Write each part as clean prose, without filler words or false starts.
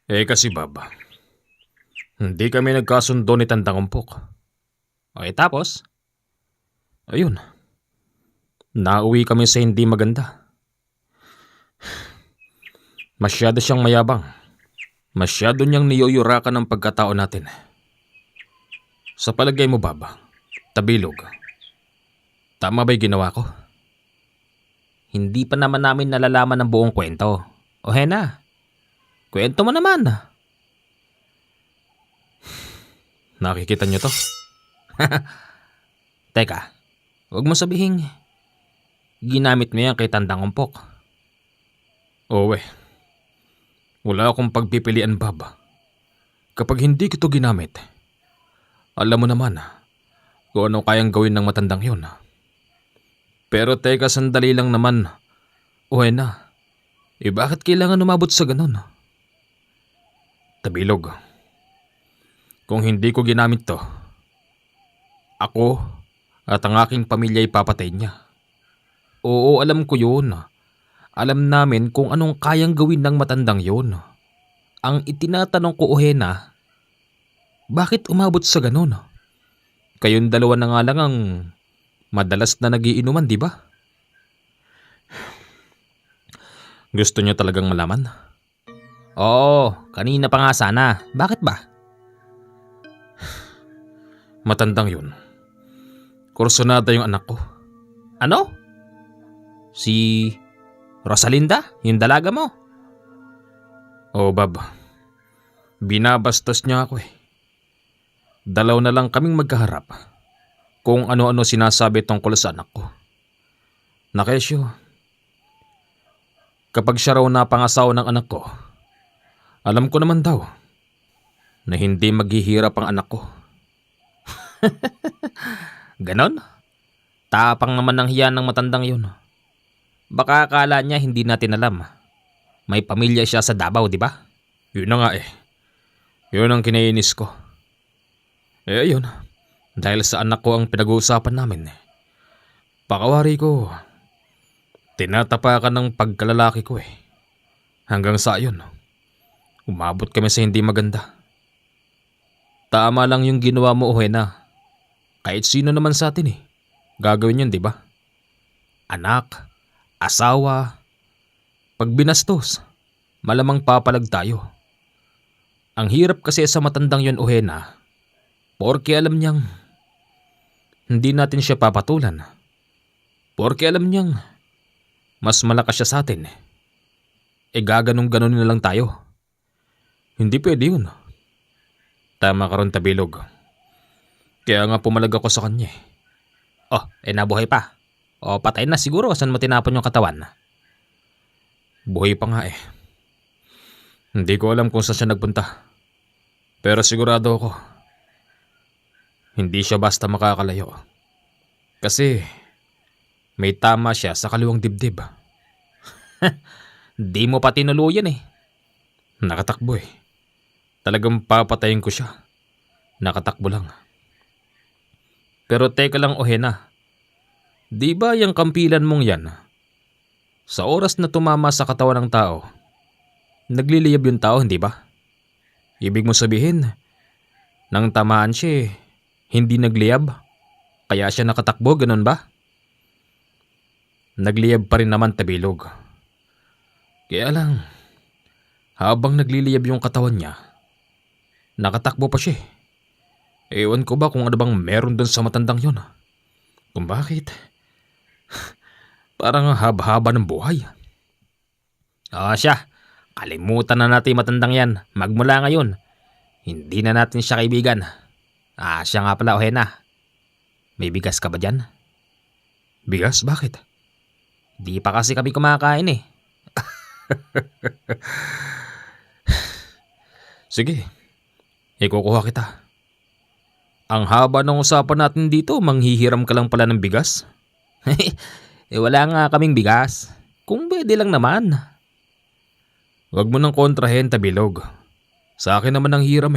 Kasi baba, hindi kami nagkasundo ni Tandang Umpok. Tapos? Ayun, nauwi kami sa hindi maganda. Masyado siyang mayabang. Masyado niyang niyuyurakan ng pagkatao natin. Sa palagay mo, Baba, Tabilog, tama ba'y ginawa ko? Hindi pa naman namin nalalaman ang buong kwento. O Hena, kwento mo naman. Nakikita niyo to? Teka, huwag mo sabihin ginamit mo yan kay Tandang Umpok. Oo wala akong pagpipilian, Baba. Kapag hindi ko to ginamit, alam mo naman kung ano kayang gawin ng matandang yun. Pero teka, sandali lang naman. Na, bakit kailangan umabot sa ganun? Tabilog, kung hindi ko ginamit to, ako at ang aking pamilya ay papatay niya. Oo, alam ko yun. Alam namin kung anong kayang gawin ng matandang yun. Ang itinatanong ko, Ohena, bakit umabot sa ganun? Kayong dalawa na nga lang ang madalas na nagiinuman, di ba? Gusto niyo talagang malaman? Oo, kanina pa nga sana. Bakit ba? Matandang yun. Kursunada yung anak ko. Ano? Si Rosalinda? Yung dalaga mo? Oo, Bab. Binabastos niya ako. Dalaw na lang kaming magkaharap kung ano-ano sinasabi tungkol sa anak ko. Nakesyo, kapag siya raw napangasawa ng anak ko, alam ko naman daw na hindi maghihirap ang anak ko. Ganon? Tapang naman ng hiyan ng matandang yun. Baka akala niya hindi natin alam. May pamilya siya sa Davao, di ba? Yun na nga Yun ang kinainis ko. Ayun, dahil sa anak ko ang pinag-uusapan namin. Pakawari ko, tinatapakan ng pagkalalaki ko Hanggang sa yun, umabot kami sa hindi maganda. Tama lang yung ginawa mo, Ohena. Kahit sino naman sa atin gagawin yun, di ba? Anak, asawa, pag binastos, malamang papalag tayo. Ang hirap kasi sa matandang yun, Ohena, porke alam niyang hindi natin siya papatulan. Porke alam niyang mas malakas siya sa atin. Gaganong-ganon na lang tayo. Hindi pwede yun. Tama ka ron, Tabilog. Kaya nga pumalag ako sa kanya. Nabuhay pa. O patay na siguro, saan mo tinapon yung katawan? Buhay pa nga Hindi ko alam kung saan siya nagpunta. Pero sigurado ako, hindi siya basta makakalayo. Kasi may tama siya sa kaliwang dibdib. Di mo pa tinuluyan Nakatakbo Talagang papatayin ko siya. Nakatakbo lang. Pero teka lang, Ohena. Di ba yung kampilan mong yan, sa oras na tumama sa katawan ng tao, nagliliyab yung tao, hindi ba? Ibig mo sabihin, nang tamaan siya hindi nagliyab, kaya siya nakatakbo, ganun ba? Nagliyab pa rin naman, Tabilog. Kaya lang, habang nagliliyab yung katawan niya, nakatakbo pa siya. Ewan ko ba kung ano bang meron dun sa matandang yun. Kung bakit, parang haba-haba ng buhay. Siya, kalimutan na natin matandang yan. Magmula ngayon, hindi na natin siya kaibigan. Siya nga pala, Ohena. May bigas ka ba dyan? Bigas? Bakit? Di pa kasi kami kumakain Sige, ikukuha kita. Ang haba ng usapan natin dito, manghihiram ka lang pala ng bigas? Wala nga kaming bigas. Kung pwede lang naman. Huwag mo nang kontrahen, Tabilog. Sa akin naman ang hiram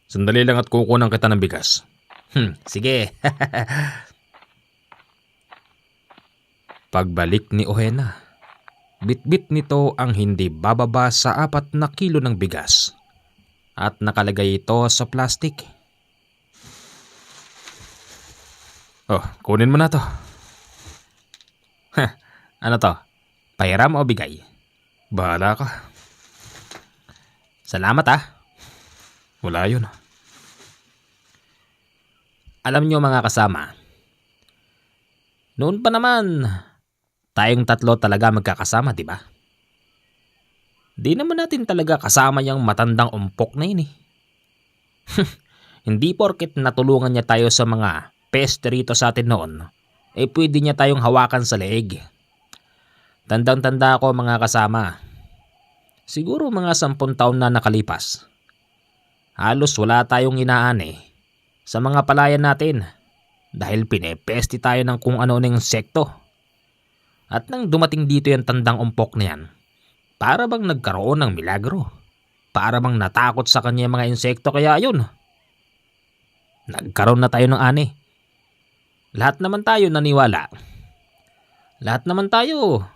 Sandali lang at kukunan kita ng bigas. Sige. Pagbalik ni Ohena, Bitbit nito ang hindi bababa sa 4 na kilo ng bigas at nakalagay ito sa plastik. Oh, kunin mo na to. Ano to? Pahiram o bigay? Bahala ka. Salamat Wala yun. Alam nyo mga kasama, noon pa naman, tayong tatlo talaga magkakasama, di ba? Di naman natin talaga kasama yung matandang umpok na yun eh. Hindi porket natulungan niya tayo sa mga peste rito sa atin noon, pwede niya tayong hawakan sa leeg. Tandang-tanda ako mga kasama. Siguro mga 10 taon na nakalipas. Halos wala tayong inaani sa mga palayan natin dahil pinepeste tayo ng kung ano ng insekto. At nang dumating dito yung tandang umpok na yan, para bang nagkaroon ng milagro. Para bang natakot sa kanya yung mga insekto kaya ayun. Nagkaroon na tayo ng ani. Lahat naman tayo naniwala. Lahat naman tayo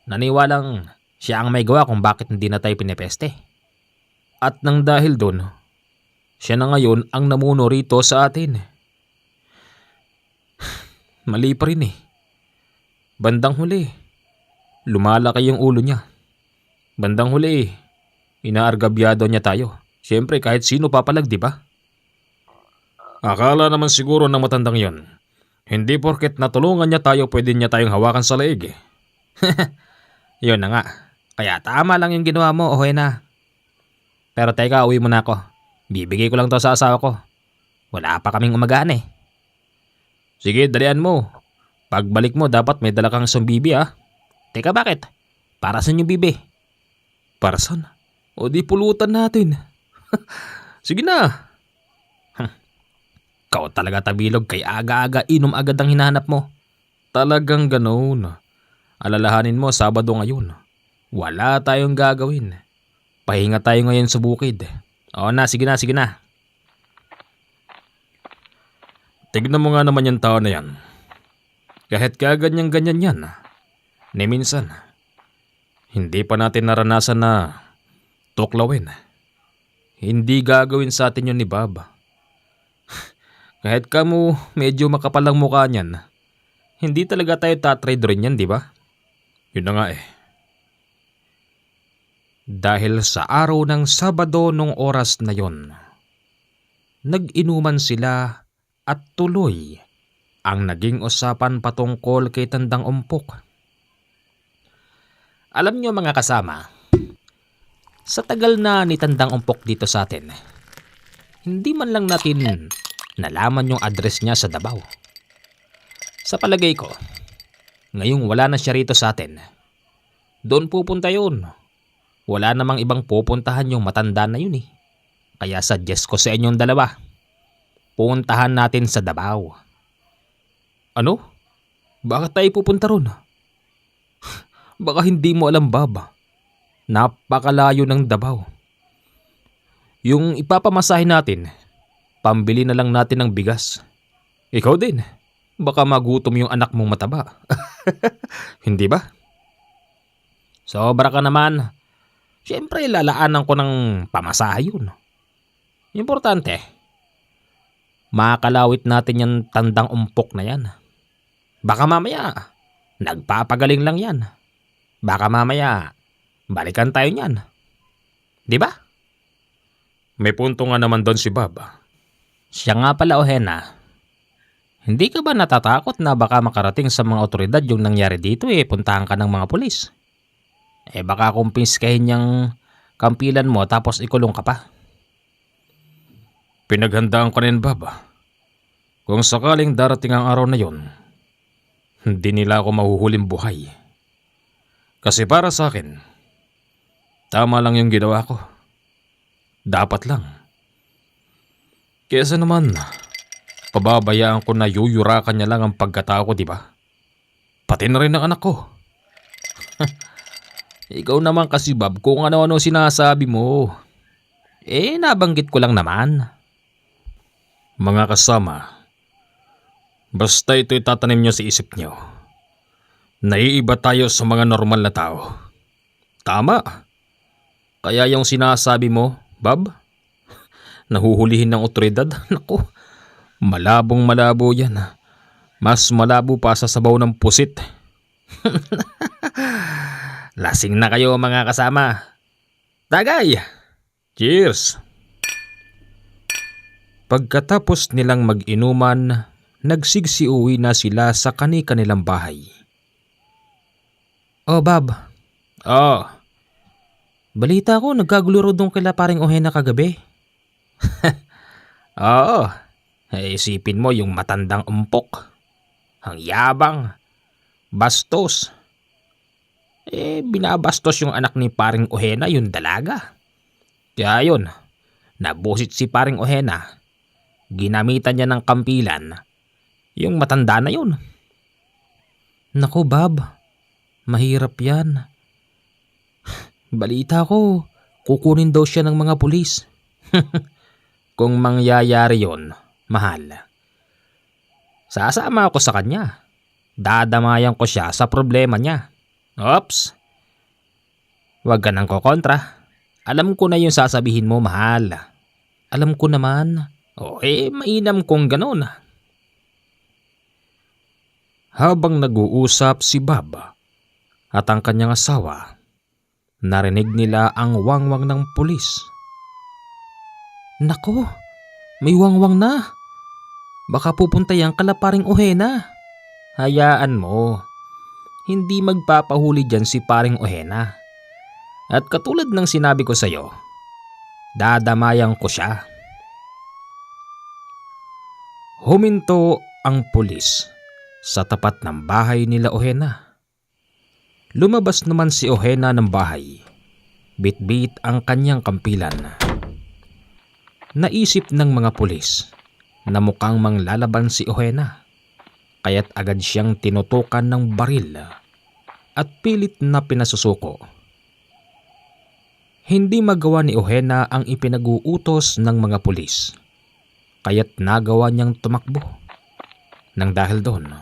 naniwalang siya ang may gawa kung bakit hindi na tayo pinepeste. At nang dahil doon, siya na ngayon ang namuno rito sa atin. Mali pa rin Bandang huli, lumalaki yung ulo niya. Bandang huli, inaargabyado niya tayo. Siyempre kahit sino papalag, di ba? Akala naman siguro ng matandang yon, hindi porket natulungan niya tayo pwede niya tayong hawakan sa leeg. Yun na nga. Kaya tama lang yung ginawa mo, Ohena. Pero teka, uwi muna ako. Bibigay ko lang to sa asawa ko. Wala pa kaming umagaan Sige, dalian mo. Pagbalik mo, dapat may dala kang isang bibi Teka, bakit? Para saan yung bibi? Para saan? O di pulutan natin. Sige na. Ikaw talaga tabilog, kay aga-aga inom agad ang hinahanap mo. Talagang ganoon. Alalahanin mo, Sabado ngayon. Wala tayong gagawin. Pahinga tayo ngayon sa bukid. Oo na, sige na, sige na. Tignan mo nga naman yung tao na yan. Kahit kaganyan-ganyan yan, ni minsan, hindi pa natin naranasan na tuklawin. Hindi gagawin sa atin yun ni Bob. Kahit kamo medyo makapalang mukha niyan, hindi talaga tayo tatrade rin yan, di ba? Yun na nga Dahil sa araw ng Sabado nung oras na yon, nag-inuman sila at tuloy ang naging usapan patungkol kay Tandang Umpok. Alam nyo mga kasama, sa tagal na ni Tandang Umpok dito sa atin, hindi man lang natin nalaman yung address niya sa Davao. Sa palagay ko, ngayong wala na siya rito sa atin, doon pupunta yun. Wala namang ibang pupuntahan yung matanda na yun Kaya suggest ko sa inyong dalawa, puntahan natin sa Davao. Ano? Bakit tayo pupunta ron? Baka hindi mo alam, Bob. Napakalayo ng Davao. Yung ipapamasahin natin, pambili na lang natin ng bigas. Ikaw din. Baka magutom yung anak mong mataba. Hindi ba? Sobra ka naman. Siyempre lalaanan ko ng pamasahe yun. Importante, makalawit natin yung Tandang Umpok na yan. Baka mamaya, nagpapagaling lang yan. Baka mamaya, balikan tayo niyan. Di ba? May punto nga naman doon si Bob. Siya nga pala, Ohena. Hindi ka ba natatakot na baka makarating sa mga otoridad yung nangyari dito puntahan ka ng mga pulis? Baka kumpiskahin niyang kampilan mo tapos ikulong ka pa. Pinaghandaan ko na yun, Bob. Kung sakaling darating ang araw na yon, hindi nila ako mahuhuling buhay. Kasi para sa akin, tama lang yung ginawa ko. Dapat lang. Kesa naman, pababayaan ko na yuyurakan niya lang ang pagkatao ko, di ba? Pati na rin ang anak ko. Ikaw naman kasi, Bob, kung ano-ano sinasabi mo. Nabanggit ko lang naman. Mga kasama, basta ito'y tatanim niyo sa isip niyo. Naiiba tayo sa mga normal na tao. Tama. Kaya yung sinasabi mo, Bob, nahuhulihin ng otoridad, naku, malabong malabo yan. Mas malabo pa sa sabaw ng pusit. Lasing na kayo mga kasama. Tagay! Cheers! Pagkatapos nilang mag-inuman, nagsigsiuwi na sila sa kani-kanilang bahay. Oh, Bob. Oh, Balita ko, nagkagulo raw doon kila paring Ohena kagabi. oo. Isipin mo yung matandang umpok. Ang yabang. Bastos. Binabastos yung anak ni paring Ohena, yung dalaga. Kaya yun, nabusit si paring Ohena. Ginamitan niya ng kampilan yung matanda na yun. Naku, Bob. Mahirap yan. Balita ko, kukunin daw siya ng mga pulis. Kung mangyayari yun, mahal, sasama ako sa kanya. Dadamayan ko siya sa problema niya. Ops. Huwag ka nang kokontra. Alam ko na yung sasabihin mo, mahal. Alam ko naman. Mainam kong ganun. Habang nag-uusap si Bob at ang kanyang asawa, narinig nila ang wangwang ng pulis. Nako, may wangwang na. Baka pupunta yan kala paring Ohena. Hayaan mo. Hindi magpapahuli dyan si paring Ohena. At katulad ng sinabi ko sa'yo, dadamayan ko siya. Huminto ang pulis sa tapat ng bahay nila Ohena. Lumabas naman si Ohena ng bahay. Bitbit ang kanyang kampilan. Naisip ng mga pulis na mukhang manglalaban si Ohena. Kaya't agad siyang tinutukan ng baril at pilit na pinasusuko. Hindi magawa ni Ohena ang ipinag-uutos ng mga pulis. Kaya't nagawa niyang tumakbo. Nang dahil doon,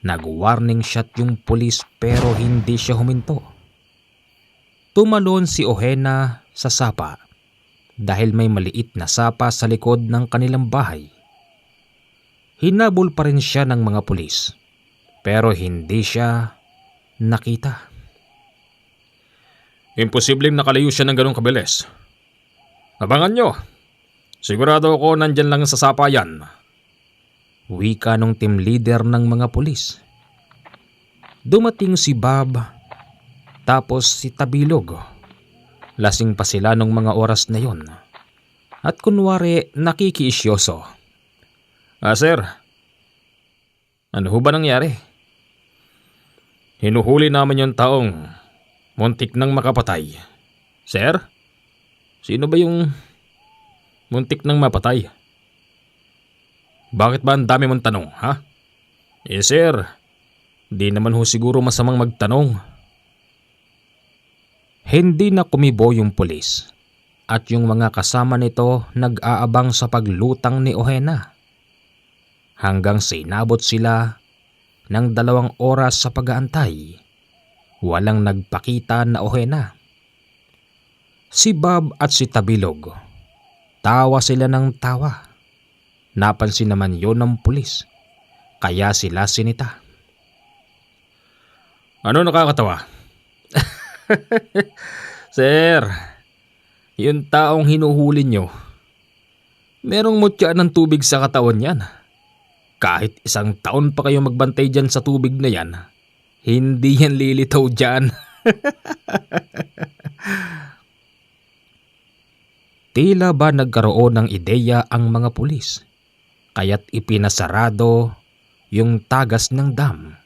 nag-warning shot yung pulis pero hindi siya huminto. Tumalon si Ohena sa sapa dahil may maliit na sapa sa likod ng kanilang bahay. Hinabol pa rin siya ng mga pulis pero hindi siya nakita. Imposibleng nakalayo siya ng ganong kabilis. Abangan nyo. Sigurado ako nandyan lang sa sapa yan. Wika nung team leader ng mga pulis. Dumating si Bob, tapos si Tabilog. Lasing pa sila nung mga oras na yon. At kunwari nakikiisyoso. Sir, ano ho ba nangyari? Hinuhuli namin yung taong muntik nang makapatay. Sir, sino ba yung muntik nang mapatay? Bakit ba ang dami mong tanong, ha? Sir, di naman ho siguro masamang magtanong. Hindi na kumibo yung pulis at yung mga kasama nito nag-aabang sa paglutang ni Ohena. Hanggang sa inabot sila ng 2 oras sa pag-aantay, walang nagpakita na Ohena. Si Bob at si Tabilog, tawa sila ng tawa. Napansin naman yon ng pulis, kaya sila sinita. Ano nakakatawa? Sir, yung taong hinuhuli nyo, merong mutya ng tubig sa katawan yan. Kahit 1 taon pa kayo magbantay dyan sa tubig na yan, hindi yan lilitaw dyan. Tila ba nagkaroon ng ideya ang mga pulis, kaya't ipinasarado yung tagas ng dam.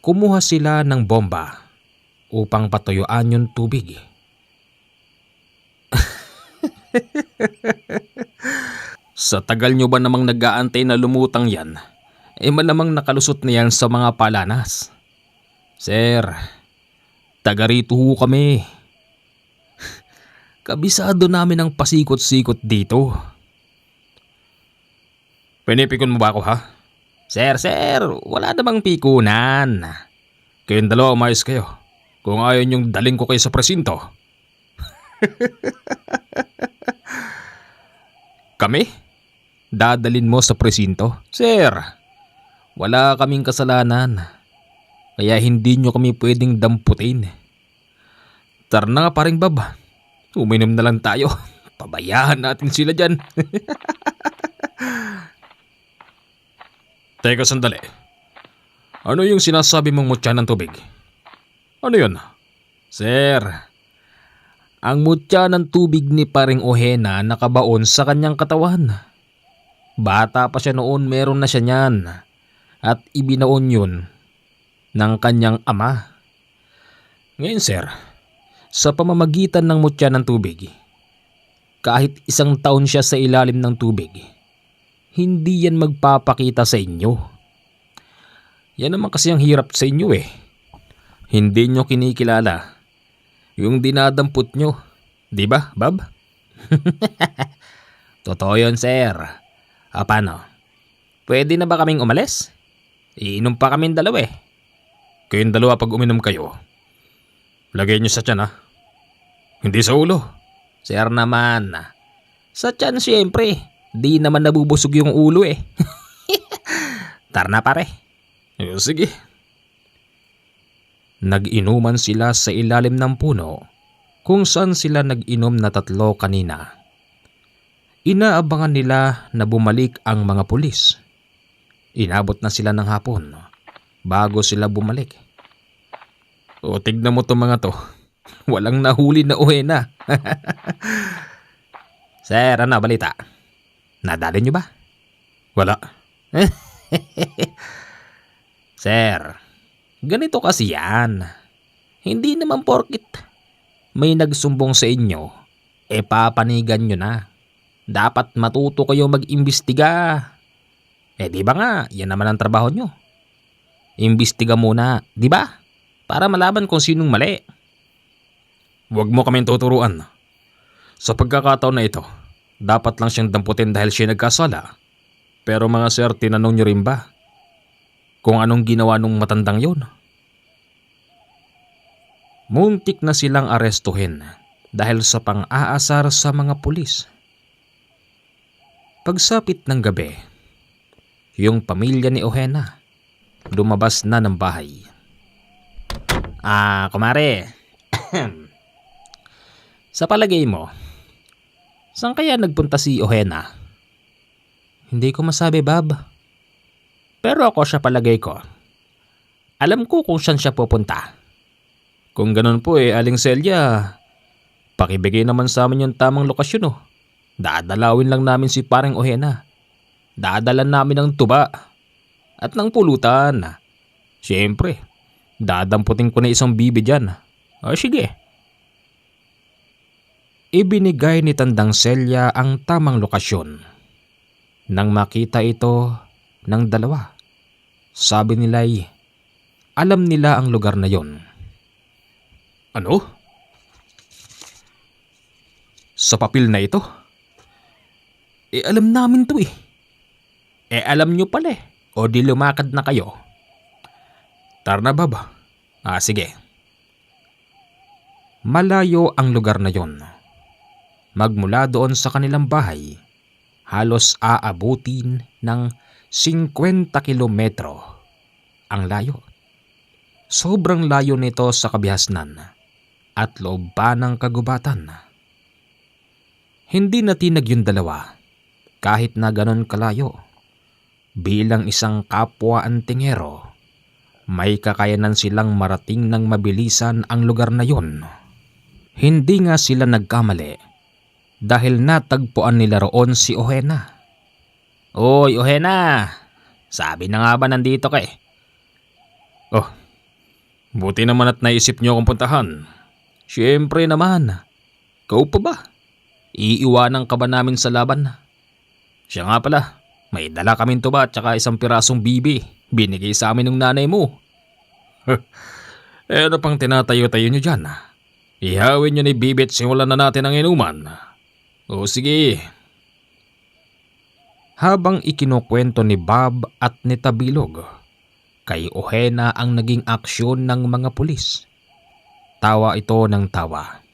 Kumuha sila ng bomba upang patuyuan yung tubig. Sa tagal nyo ba namang nag-aantay na lumutang yan, malamang nakalusot na yan sa mga palanas. Sir, taga rito ho kami. Kabisado namin ang pasikot-sikot dito. Pinipikon mo ba ako, ha? Sir, wala namang pikunan. Kayong dalawa umayos kayo. Kung ayaw niyong daling ko kayo sa presinto. Kami? Dadalin mo sa presinto? Sir, wala kaming kasalanan. Kaya hindi nyo kami pwedeng damputin. Tara na nga paring Bob. Uminom na lang tayo. Pabayaan natin sila dyan. Teka sandali. Ano yung sinasabi mong mutya ng tubig? Ano yun? Sir, ang mutya ng tubig ni paring Ohena nakabaon sa kanyang katawan. Bata pa siya noon, meron na siya niyan. At ibinaon yun ng kanyang ama. Ngayon sir, Sa pamamagitan ng mutya ng tubig, kahit 1 taon siya sa ilalim ng tubig, hindi yan magpapakita sa inyo. Yan naman kasi ang hirap sa inyo eh. Hindi nyo kinikilala yung dinadampot nyo. Di ba, Bob? Totoo yun, sir. Paano? Pwede na ba kaming umalis? Iinom pa kaming dalawa eh. kayong dalawa pag uminom kayo, lagay niyo sa tiyan ha. Hindi sa ulo. Sir naman, sa tiyan siyempre. Di naman nabubusog yung ulo eh. Tara na pare. Sige. Nag-inuman sila sa ilalim ng puno kung saan sila nag-inom na 3 kanina. Inaabangan nila na bumalik ang mga pulis. Inabot na sila ng hapon bago sila bumalik. O tignan mo to mga to. Walang nahuli na Ohena. Sir, ano balita? Nadali nyo ba? Wala. Sir, ganito kasi yan. Hindi naman porkit may nagsumbong sa inyo, papanigan nyo na. Dapat matuto kayo mag-imbestiga. Di ba nga, yan naman ang trabaho nyo. Imbestiga muna, di ba? Para malaman kung sinong mali. Huwag mo kaming tuturuan. Sa pagkakataon na ito, dapat lang siyang damputin dahil siya nagkasala. Pero mga sir, tinanong niyo rin ba kung anong ginawa nung matandang yon? Muntik na silang arestuhin dahil sa pang-aasar sa mga pulis. Pagsapit ng gabi, yung pamilya ni Ohena lumabas na ng bahay. Kumare. Sa palagay mo, saan kaya nagpunta si Ohena? Hindi ko masabi, Bob. Pero ako sa palagay ko, alam ko kung saan siya pupunta. Kung ganun po Aling Celia, pakibigay naman sa amin yung tamang lokasyon oh. Dadalawin lang namin si parang Ohena. Dadalan namin ng tuba at ng pulutan. Siyempre, dadamputin ko na isang bibi dyan. Sige. Ibinigay ni Tandang Celia ang tamang lokasyon. Nang makita ito ng dalawa, sabi nila'y alam nila ang lugar na yon. Ano? Sa papel na ito? Alam namin to eh. Alam nyo pala eh. O di lumakad na kayo. Tara na, Bob. Sige. Malayo ang lugar na yon. Magmula doon sa kanilang bahay, halos aabutin ng 50 kilometro ang layo. Sobrang layo nito sa kabihasnan at loob pa ng kagubatan. Hindi natinag yung dalawa kahit na ganon kalayo. Bilang isang kapwa antingero, may kakayanan silang marating ng mabilisan ang lugar na yon. Hindi nga sila nagkamali dahil natagpuan nila roon si Ohena. Oy, Ohena! Sabi na nga ba nandito ka eh? Oh, buti naman at naisip niyo akong puntahan. Siyempre naman. Ikaw pa ba? Iiwanan ka ba namin sa laban? Siya nga pala, may dala kaming tuba at saka isang pirasong bibi. Binigay sa amin ng nanay mo. Ano pang tinatayo-tayo niyo dyan? Ihawin niyo ni bibi at simulan na natin ang inuman. O sige. Habang ikinukwento ni Bob at ni Tabilog, kay Ohena ang naging aksyon ng mga pulis. Tawa ito ng tawa.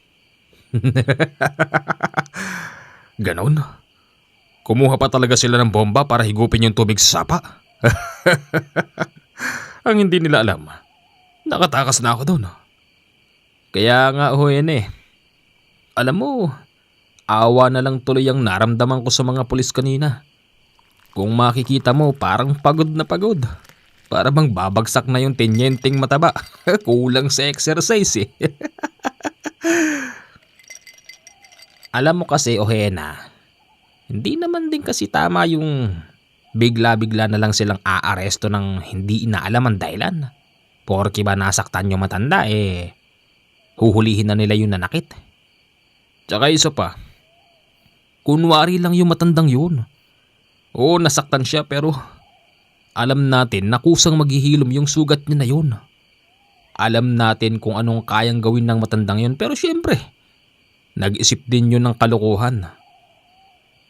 Ganon? Kumuha pa talaga sila ng bomba para higupin yung tubig sa sapa? Ang hindi nila alam, nakatakas na ako doon. Kaya nga alam mo, awa na lang tuloy ang naramdaman ko sa mga pulis kanina. Kung makikita mo, parang pagod na pagod. Para bang babagsak na yung tenyenteng mataba. Kulang sa exercise eh. Alam mo kasi, Ohena, hindi naman din kasi tama yung bigla-bigla na lang silang aaresto ng hindi inaalam ang dahilan. Porke ba nasaktan yung matanda huhulihin na nila yung nanakit. Tsaka isa pa, Kunwari lang yung matandang yun. oo nasaktan siya pero Alam natin na kusang maghihilom yung sugat niya na yun. Alam natin kung anong kayang gawin ng matandang yun, pero syempre, nag-isip din yun ng kalokohan.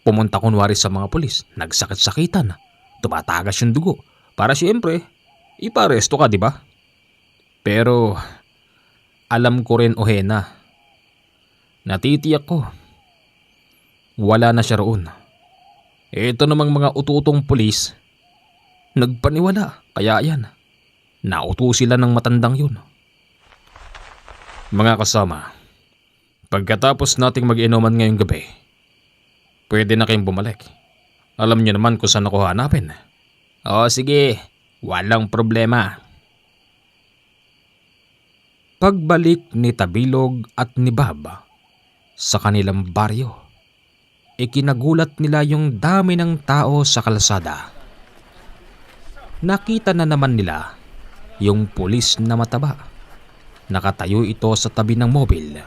Pumunta kunwari sa mga pulis, nagsakit-sakitan, tumatagas yung dugo, para syempre, iparesto ka, di ba? Pero, alam ko rin, Ohena, natitiyak ko, wala na siya roon. Ito namang mga ututong pulis, nagpaniwala, kaya yan. Nauto sila ng matandang yun. mga kasama, pagkatapos nating mag-inuman ngayong gabi, pwede na kayong bumalik. Alam niyo naman kung saan ako hanapin. O sige, walang problema. Pagbalik ni Tabilog at ni Bob sa kanilang baryo, ikinagulat nila yung dami ng tao sa kalsada. Nakita na naman nila yung pulis na mataba. Nakatayo ito sa tabi ng mobil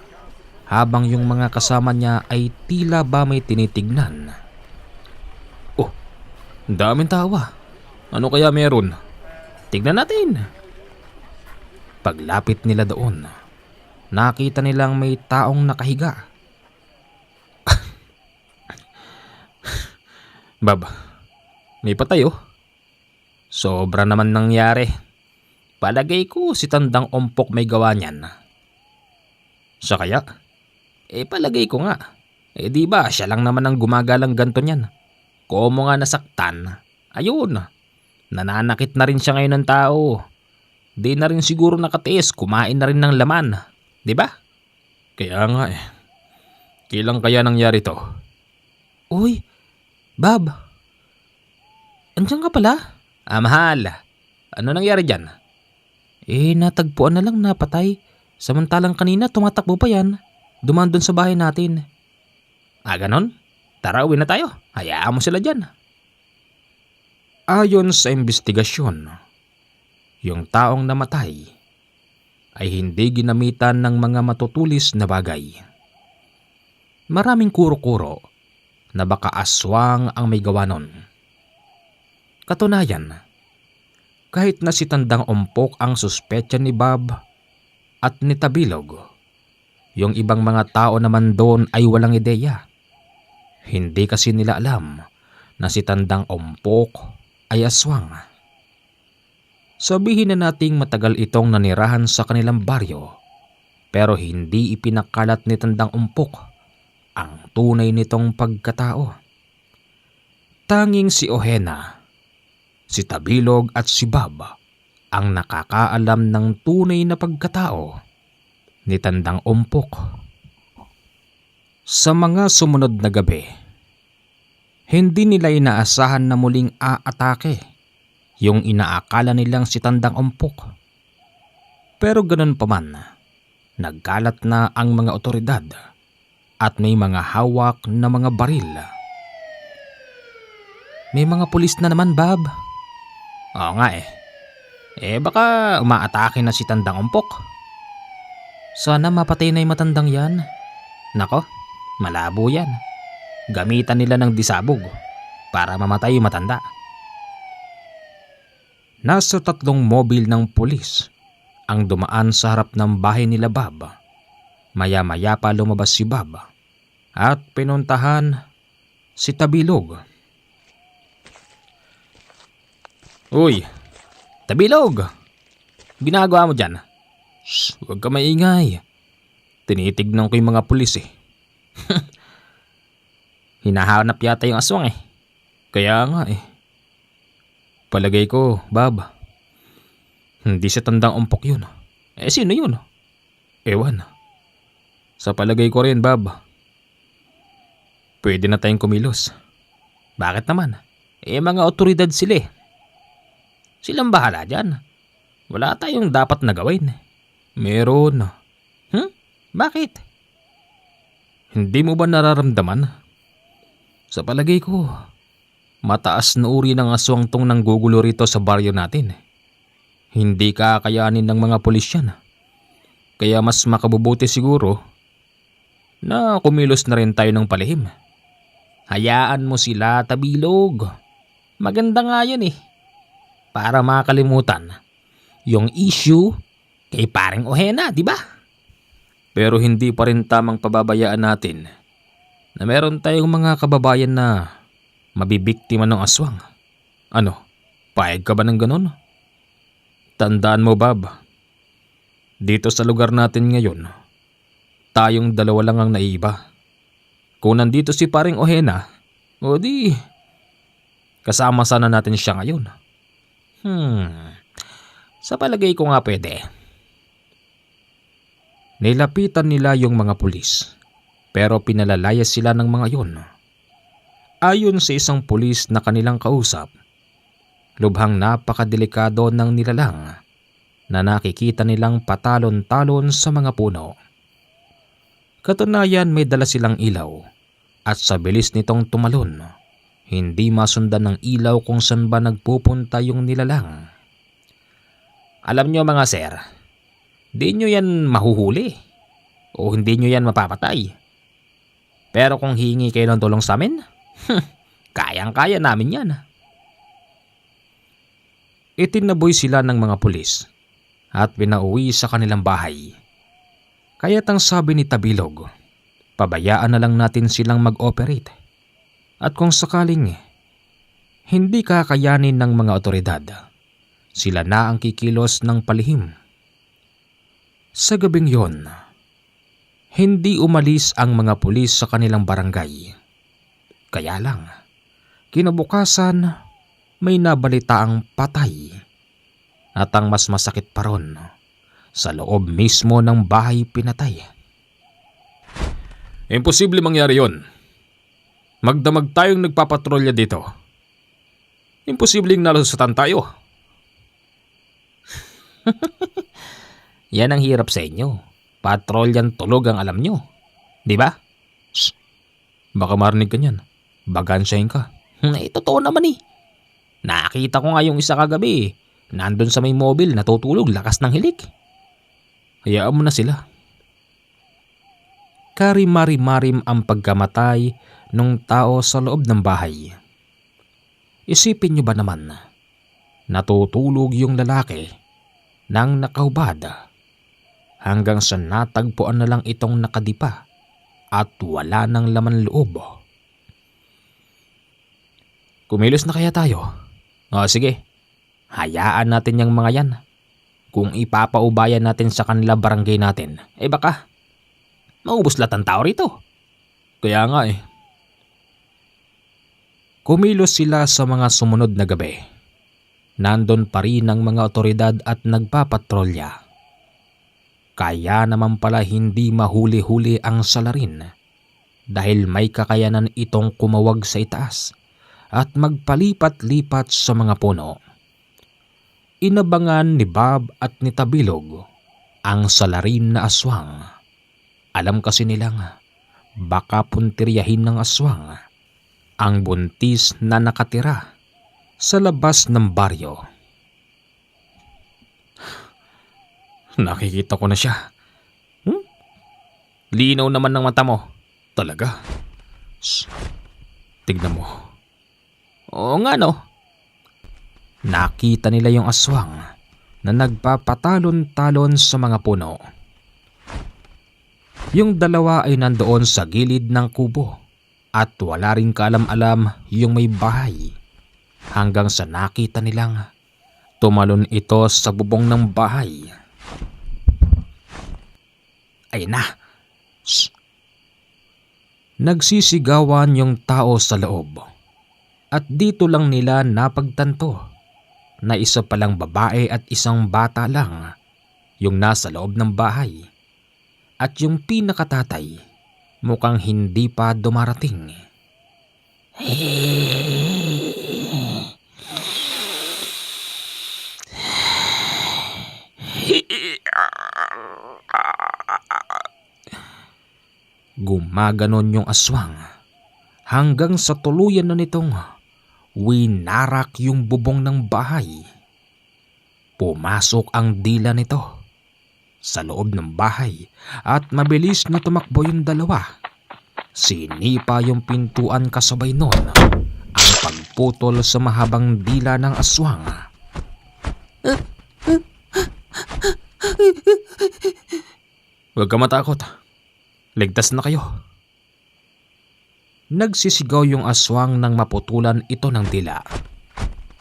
habang yung mga kasama niya ay tila ba may tinitignan. Oh, daming tawa. Ano kaya meron? Tignan natin. Paglapit nila doon, nakita nilang may taong nakahiga. Bob, may patay oh. Sobra naman nangyari. Palagay ko si Tandang Ompok may gawa niyan. Siya kaya? Palagay ko nga. Di ba siya lang naman ang gumagalang ganto niyan. Komo nga nasaktan. Ayun. Nananakit na rin siya ngayon ng tao. Di na rin siguro nakatiis, kumain na rin ng laman. Di ba? Kaya nga Kailan kaya nangyari to? Uy, Bob. Andiyan ka pala? Mahal. Ano nangyari dyan? Natagpuan na lang napatay. Samantalang kanina tumatakbo pa yan. Dumaan doon sa bahay natin. Ganon? Tara, uwi na tayo. Hayaan mo sila dyan. Ayon sa investigasyon, Yung taong namatay ay hindi ginamitan ng mga matutulis na bagay. Maraming kuro-kuro na baka aswang ang may gawa nun. Katunayan, kahit na si Tandang Ompok ang suspetsa ni Bob at ni Tabilog, yung ibang mga tao naman doon ay walang ideya. Hindi kasi nila alam na si Tandang Ompok ay aswang. Sabihin na nating matagal itong nanirahan sa kanilang baryo, pero hindi ipinakalat ni Tandang Ompok ang tunay nitong pagkatao. Tanging si Ohena, si Tabilog at si Bob ang nakakaalam ng tunay na pagkatao ni Tandang Ompok. Sa mga sumunod na gabi, hindi nila inaasahan na muling aatake yung inaakala nilang si Tandang Ompok. Pero ganun pa man, nagkalat na ang mga otoridad at may mga hawak na mga baril. May mga pulis na naman, Bob. Oo nga baka umaatake na si Tandang Ompok. Sana mapatay na yung matandang yan. Nako, malabo yan. Gamitan nila ng disabog para mamatay yung matanda. Nasa 3 mobil ng pulis ang dumaan sa harap ng bahay nila Bob. Maya-maya pa lumabas si Bob at pinuntahan si Tabilog. Uy, Tabilog! Ginagawa mo dyan? shh, huwag ka maingay. Tinitignan ko yung mga pulis eh. Hinahanap yata yung aswang eh. Kaya nga eh. Palagay ko, Bob, hindi siya tandang umpok yun. Eh sino yun? Ewan. Sa palagay ko rin, Bob, pwede na tayong kumilos. Bakit naman? Eh mga otoridad sila eh. Silang bahala dyan. Wala tayong dapat na gawin. Meron. Bakit? Hindi mo ba nararamdaman? Sa palagay ko, mataas na uri ng aswang tong nanggugulo rito sa baryo natin. Hindi kakayanin ng mga pulis yan. Kaya mas makabubuti siguro na kumilos na rin tayo ng palihim. Hayaan mo sila, Tabilog. Maganda nga yun eh. Para makalimutan yung issue kay paring Ohena, di ba? Pero hindi pa rin tamang pababayaan natin na meron tayong mga kababayan na mabibiktima ng aswang. Ano, payag ka ba ng ganun? Tandaan mo, Bob, dito sa lugar natin ngayon, tayong dalawa lang ang naiiba. Kung nandito si paring Ohena, o di, kasama sana natin siya ngayon. Sa palagay ko nga pwede. Nilapitan nila yung mga pulis, pero pinalalayas sila ng mga yon. Ayon sa isang pulis na kanilang kausap, lubhang napakadelikado ng nilalang na nakikita nilang patalon-talon sa mga puno. Katunayan may dala silang ilaw at sa bilis nitong tumalon, hindi masundan ng ilaw kung saan ba nagpupunta yung nilalang. Alam nyo mga sir, di nyo yan mahuhuli o hindi nyo yan mapapatay. Pero kung hingi kayo ng tulong sa amin, kayang-kaya namin yan. Itinaboy sila ng mga pulis at pinauwi sa kanilang bahay. Kaya't ang sabi ni Tabilog, pabayaan na lang natin silang mag-operate. At kung sakaling hindi kakayanin ng mga otoridad, sila na ang kikilos ng palihim. Sa gabing yon, hindi umalis ang mga pulis sa kanilang barangay. Kaya lang, kinabukasan may nabalitaang patay. At ang mas masakit pa ron, sa loob mismo ng bahay pinatay. Imposible mangyari yon. Magdamag tayong nagpapatrolya dito. Imposibleng nalusatan tayo. Yan ang hirap sa inyo. Patrolyan tulog ang alam nyo. Di ba? Shh. Baka marinig ka niyan. Bagansyahin ka. Totoo naman eh. Nakita ko nga yung isa kagabi. Nandun sa may mobile, natutulog, lakas ng hilik. Hayaan mo na sila. Karimari-marim ang pagkamatay ng tao sa loob ng bahay. Isipin niyo ba naman, natutulog yung lalaki nang nakahubad hanggang sa natagpuan na lang itong nakadipa at wala ng laman loob. Kumilos na kaya tayo? O sige, hayaan natin yung mga yan. Kung ipapaubayan natin sa kanila barangay natin, baka maubos lahat ang tao rito. Kaya nga eh. Kumilos sila sa mga sumunod na gabi. Nandun pa rin ang mga otoridad at nagpapatrolya. Kaya naman pala hindi mahuli-huli ang salarin dahil may kakayanan itong kumawag sa itaas at magpalipat-lipat sa mga puno. Inabangan ni Bob at ni Tabilog ang salarin na aswang. Alam kasi nilang baka puntiryahin ng aswang ang buntis na nakatira sa labas ng baryo. Nakikita ko na siya. Linaw naman ng mata mo. Talaga? Shh. Tignan mo. Oo nga no. Nakita nila yung aswang na nagpapatalon-talon sa mga puno. Yung dalawa ay nandoon sa gilid ng kubo at wala rin kaalam-alam yung may bahay hanggang sa nakita nilang Tumalon ito sa bubong ng bahay. Ay na! Shh! Nagsisigawan yung tao sa loob. At dito lang nila napagtanto na isa palang babae at isang bata lang yung nasa loob ng bahay. At yung pinakatatay mukhang hindi pa dumarating. Gumaganon yung aswang hanggang sa tuluyan na nitong winarak yung bubong ng bahay. Pumasok ang dila nito sa loob ng bahay at mabilis na tumakbo yung dalawa. Sinipa yung pintuan kasabay nun ang pagputol sa mahabang dila ng aswang. Huwag ka matakot. Ligtas na kayo. Nagsisigaw yung aswang nang maputulan ito ng dila.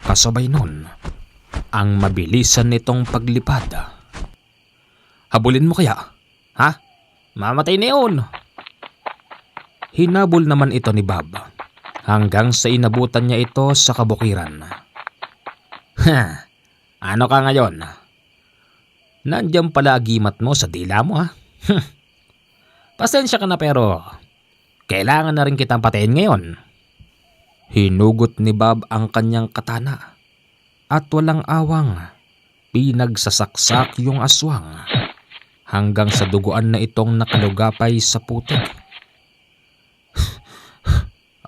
Kasabay nun, ang mabilisan nitong paglipad. Habulin mo kaya? Ha? Mamatay na yun! Hinabol naman ito ni Bob hanggang sa inabutan niya ito sa kabukiran. Ha? Ano ka ngayon? Nandiyan pala agimat mo sa dila mo ha? Pasensya ka na pero kailangan na rin kitang patayin ngayon. Hinugot ni Bob ang kanyang katana at walang awang pinagsasaksak yung aswang hanggang sa duguan na itong nakalugapay sa putik.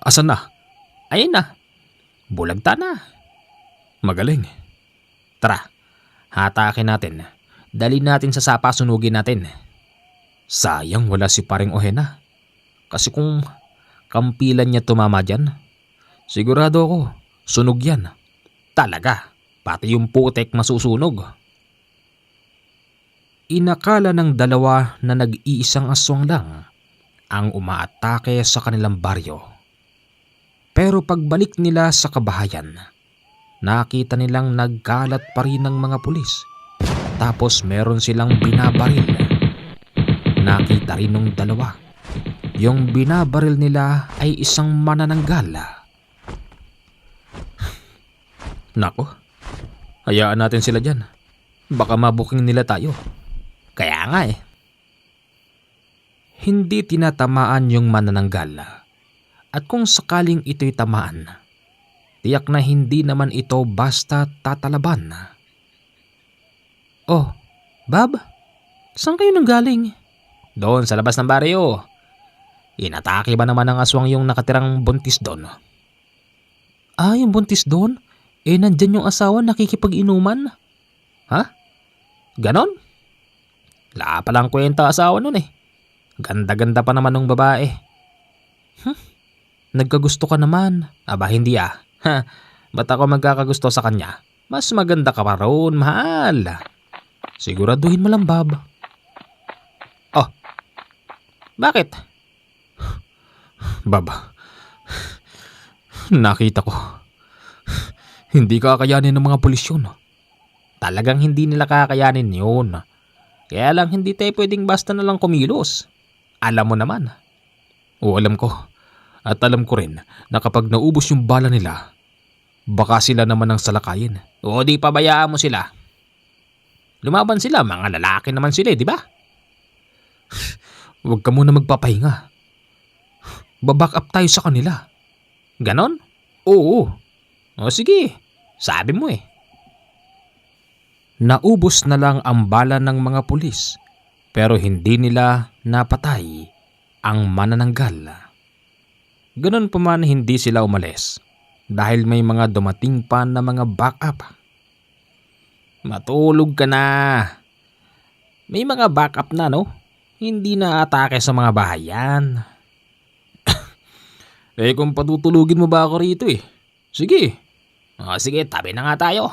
Asan na? Ayun na, bulagta na. Magaling. Tara, hatakin natin. Dali natin sa sapa, sunugin natin. Sayang wala si paring Ohena. Kasi kung kampilan niya tumama dyan, sigurado ako, sunog yan. Talaga, pati yung putek masusunog. Inakala ng dalawa na nag-iisang aswang lang ang umaatake sa kanilang baryo. Pero pagbalik nila sa kabahayan, nakita nilang nagkalat pa rin ng mga pulis. Tapos meron silang binabaril. Nakita rin ng dalawa. Yung binabaril nila ay isang manananggal. Nako, hayaan natin sila dyan. Baka mabuking nila tayo. Kaya nga eh. Hindi tinatamaan yung manananggal. At kung sakaling ito'y tamaan, tiyak na hindi naman ito basta tatalaban. Oh, Bob, saan kayo nanggaling? Doon sa labas ng baryo. Inatake ba naman ng aswang yung nakatirang buntis doon? Ah, yung buntis doon? Eh, nandyan yung asawa nakikipag-inuman? Ha? Ganon? Wala palang kwenta asawa nun eh. Ganda-ganda pa naman ng babae. Nagkagusto ka naman. Aba, hindi ah. Ha, ba't ako magkakagusto sa kanya? Mas maganda ka pa roon, mahal. Siguraduhin mo lang, Bob. Oh, bakit? Bob, nakita ko. Hindi kakayanin ng mga pulis yun. Talagang hindi nila kakayanin yun. Kaya lang hindi tayo pwedeng basta na lang kumilos. Alam mo naman. Oo, alam ko. At alam ko rin na kapag naubos yung bala nila, baka sila naman ang salakayin. O di pabayaan mo sila. Lumaban sila, mga lalaki naman sila, di ba? Huwag ka muna magpapahinga. Baback up tayo sa kanila. Ganon? Oo. O sige, sabi mo eh. Naubos na lang ang bala ng mga pulis, pero hindi nila napatay ang manananggal. Ganon pa man hindi sila umalis dahil may mga dumating pa na mga backup. Matulog ka na. May mga backup na no? Hindi na atake sa mga bahayan. Eh kung patutulugin mo ba ako rito eh? Sige. Sige, tabi na nga tayo.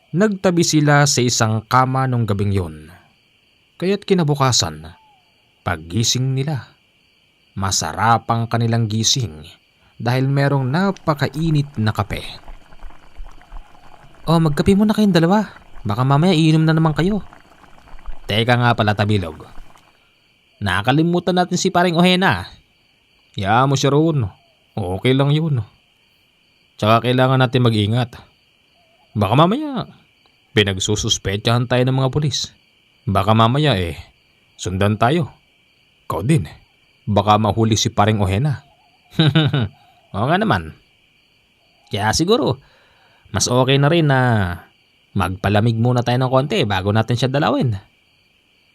Nagtabi sila sa isang kama nung gabing yun. Kaya't kinabukasan, paggising nila, masarap ang kanilang gising dahil merong napakainit na kape. Oh, magkape muna kayong dalawa. Baka mamaya iinom na naman kayo. Teka nga pala, Tabilog. Nakalimutan natin si paring Ohena. Hayaan mo siya roon. Okay lang yun. Tsaka kailangan natin mag-ingat. Baka mamaya, pinagsususpetsahan tayo ng mga pulis. Baka mamaya sundan tayo. Ikaw din. Baka mahuli si paring Ohena. Oo nga naman. Kaya siguro, mas okay na rin na magpalamig muna tayo ng konti bago natin siya dalawin.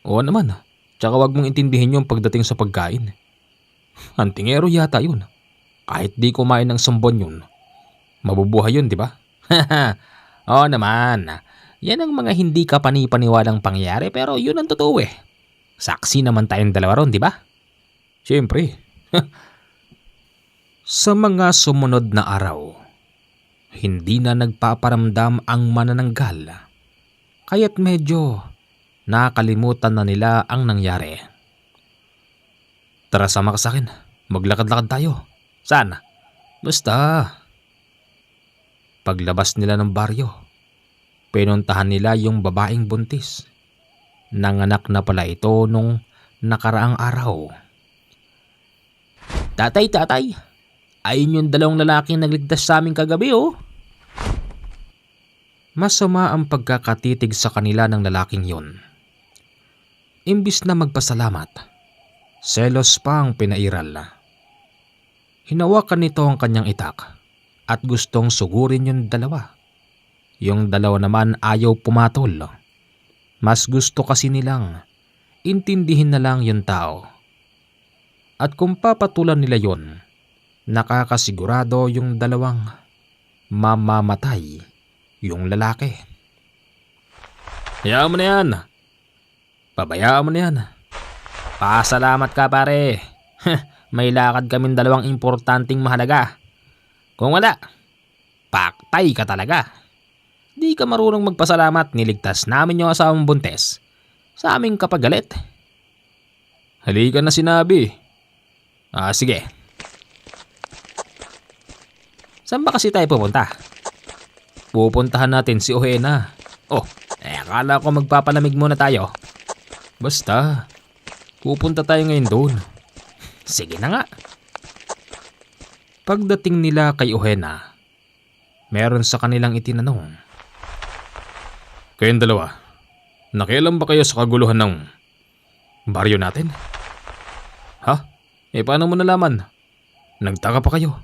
Oo naman. Tsaka wag mong intindihin yung pagdating sa pagkain. Antingero yata yun. Kahit di kumain ng sambon yun, mabubuhay yun, di ba? Oo naman. Yan ang mga hindi ka panipaniwalang pangyayari pero yun ang totoo eh. Saksi naman tayong dalawa ron, di ba? Siyempre. Sa mga sumunod na araw, hindi na nagpaparamdam ang manananggal. Kaya't medyo nakalimutan na nila ang nangyari. Tara, sama ka sa akin. Maglakad-lakad tayo. Saan? Basta. Paglabas nila ng baryo, pinuntahan nila yung babaeng buntis. Nanganak na pala ito nung nakaraang araw. Tatay. Ayun yung dalawang lalaking nagligtas sa amin kagabi oh. Masama ang pagkakatitig sa kanila ng lalaking yun. Imbis na magpasalamat, selos pa ang pinairal. Hinawakan nito ang kanyang itak at gustong sugurin yung dalawa. Yung dalawa naman ayaw pumatol. Mas gusto kasi nilang intindihin na lang yung tao. At kung papatulan nila yon, nakakasigurado yung dalawang mamamatay yung lalaki. Hayaan mo na yan. Pabayaan mo na yan. Pasalamat ka pare. May lakad kaming dalawang importanteng mahalaga. Kung wala, paktay ka talaga. Di ka marunong magpasalamat, niligtas namin yung asawang buntes sa aming kapagalit. Halika na sinabi. Sige. Saan ba kasi tayo pupunta? Pupuntahan natin si Ohena. Akala ko magpapalamig muna tayo. Basta, pupunta tayo ngayon doon. Sige na nga. Pagdating nila kay Ohena, meron sa kanilang itinanong. Kayong dalawa, nakialam ba kayo sa kaguluhan ng baryo natin? Ha? Paano mo nalaman? Nagtaka pa kayo.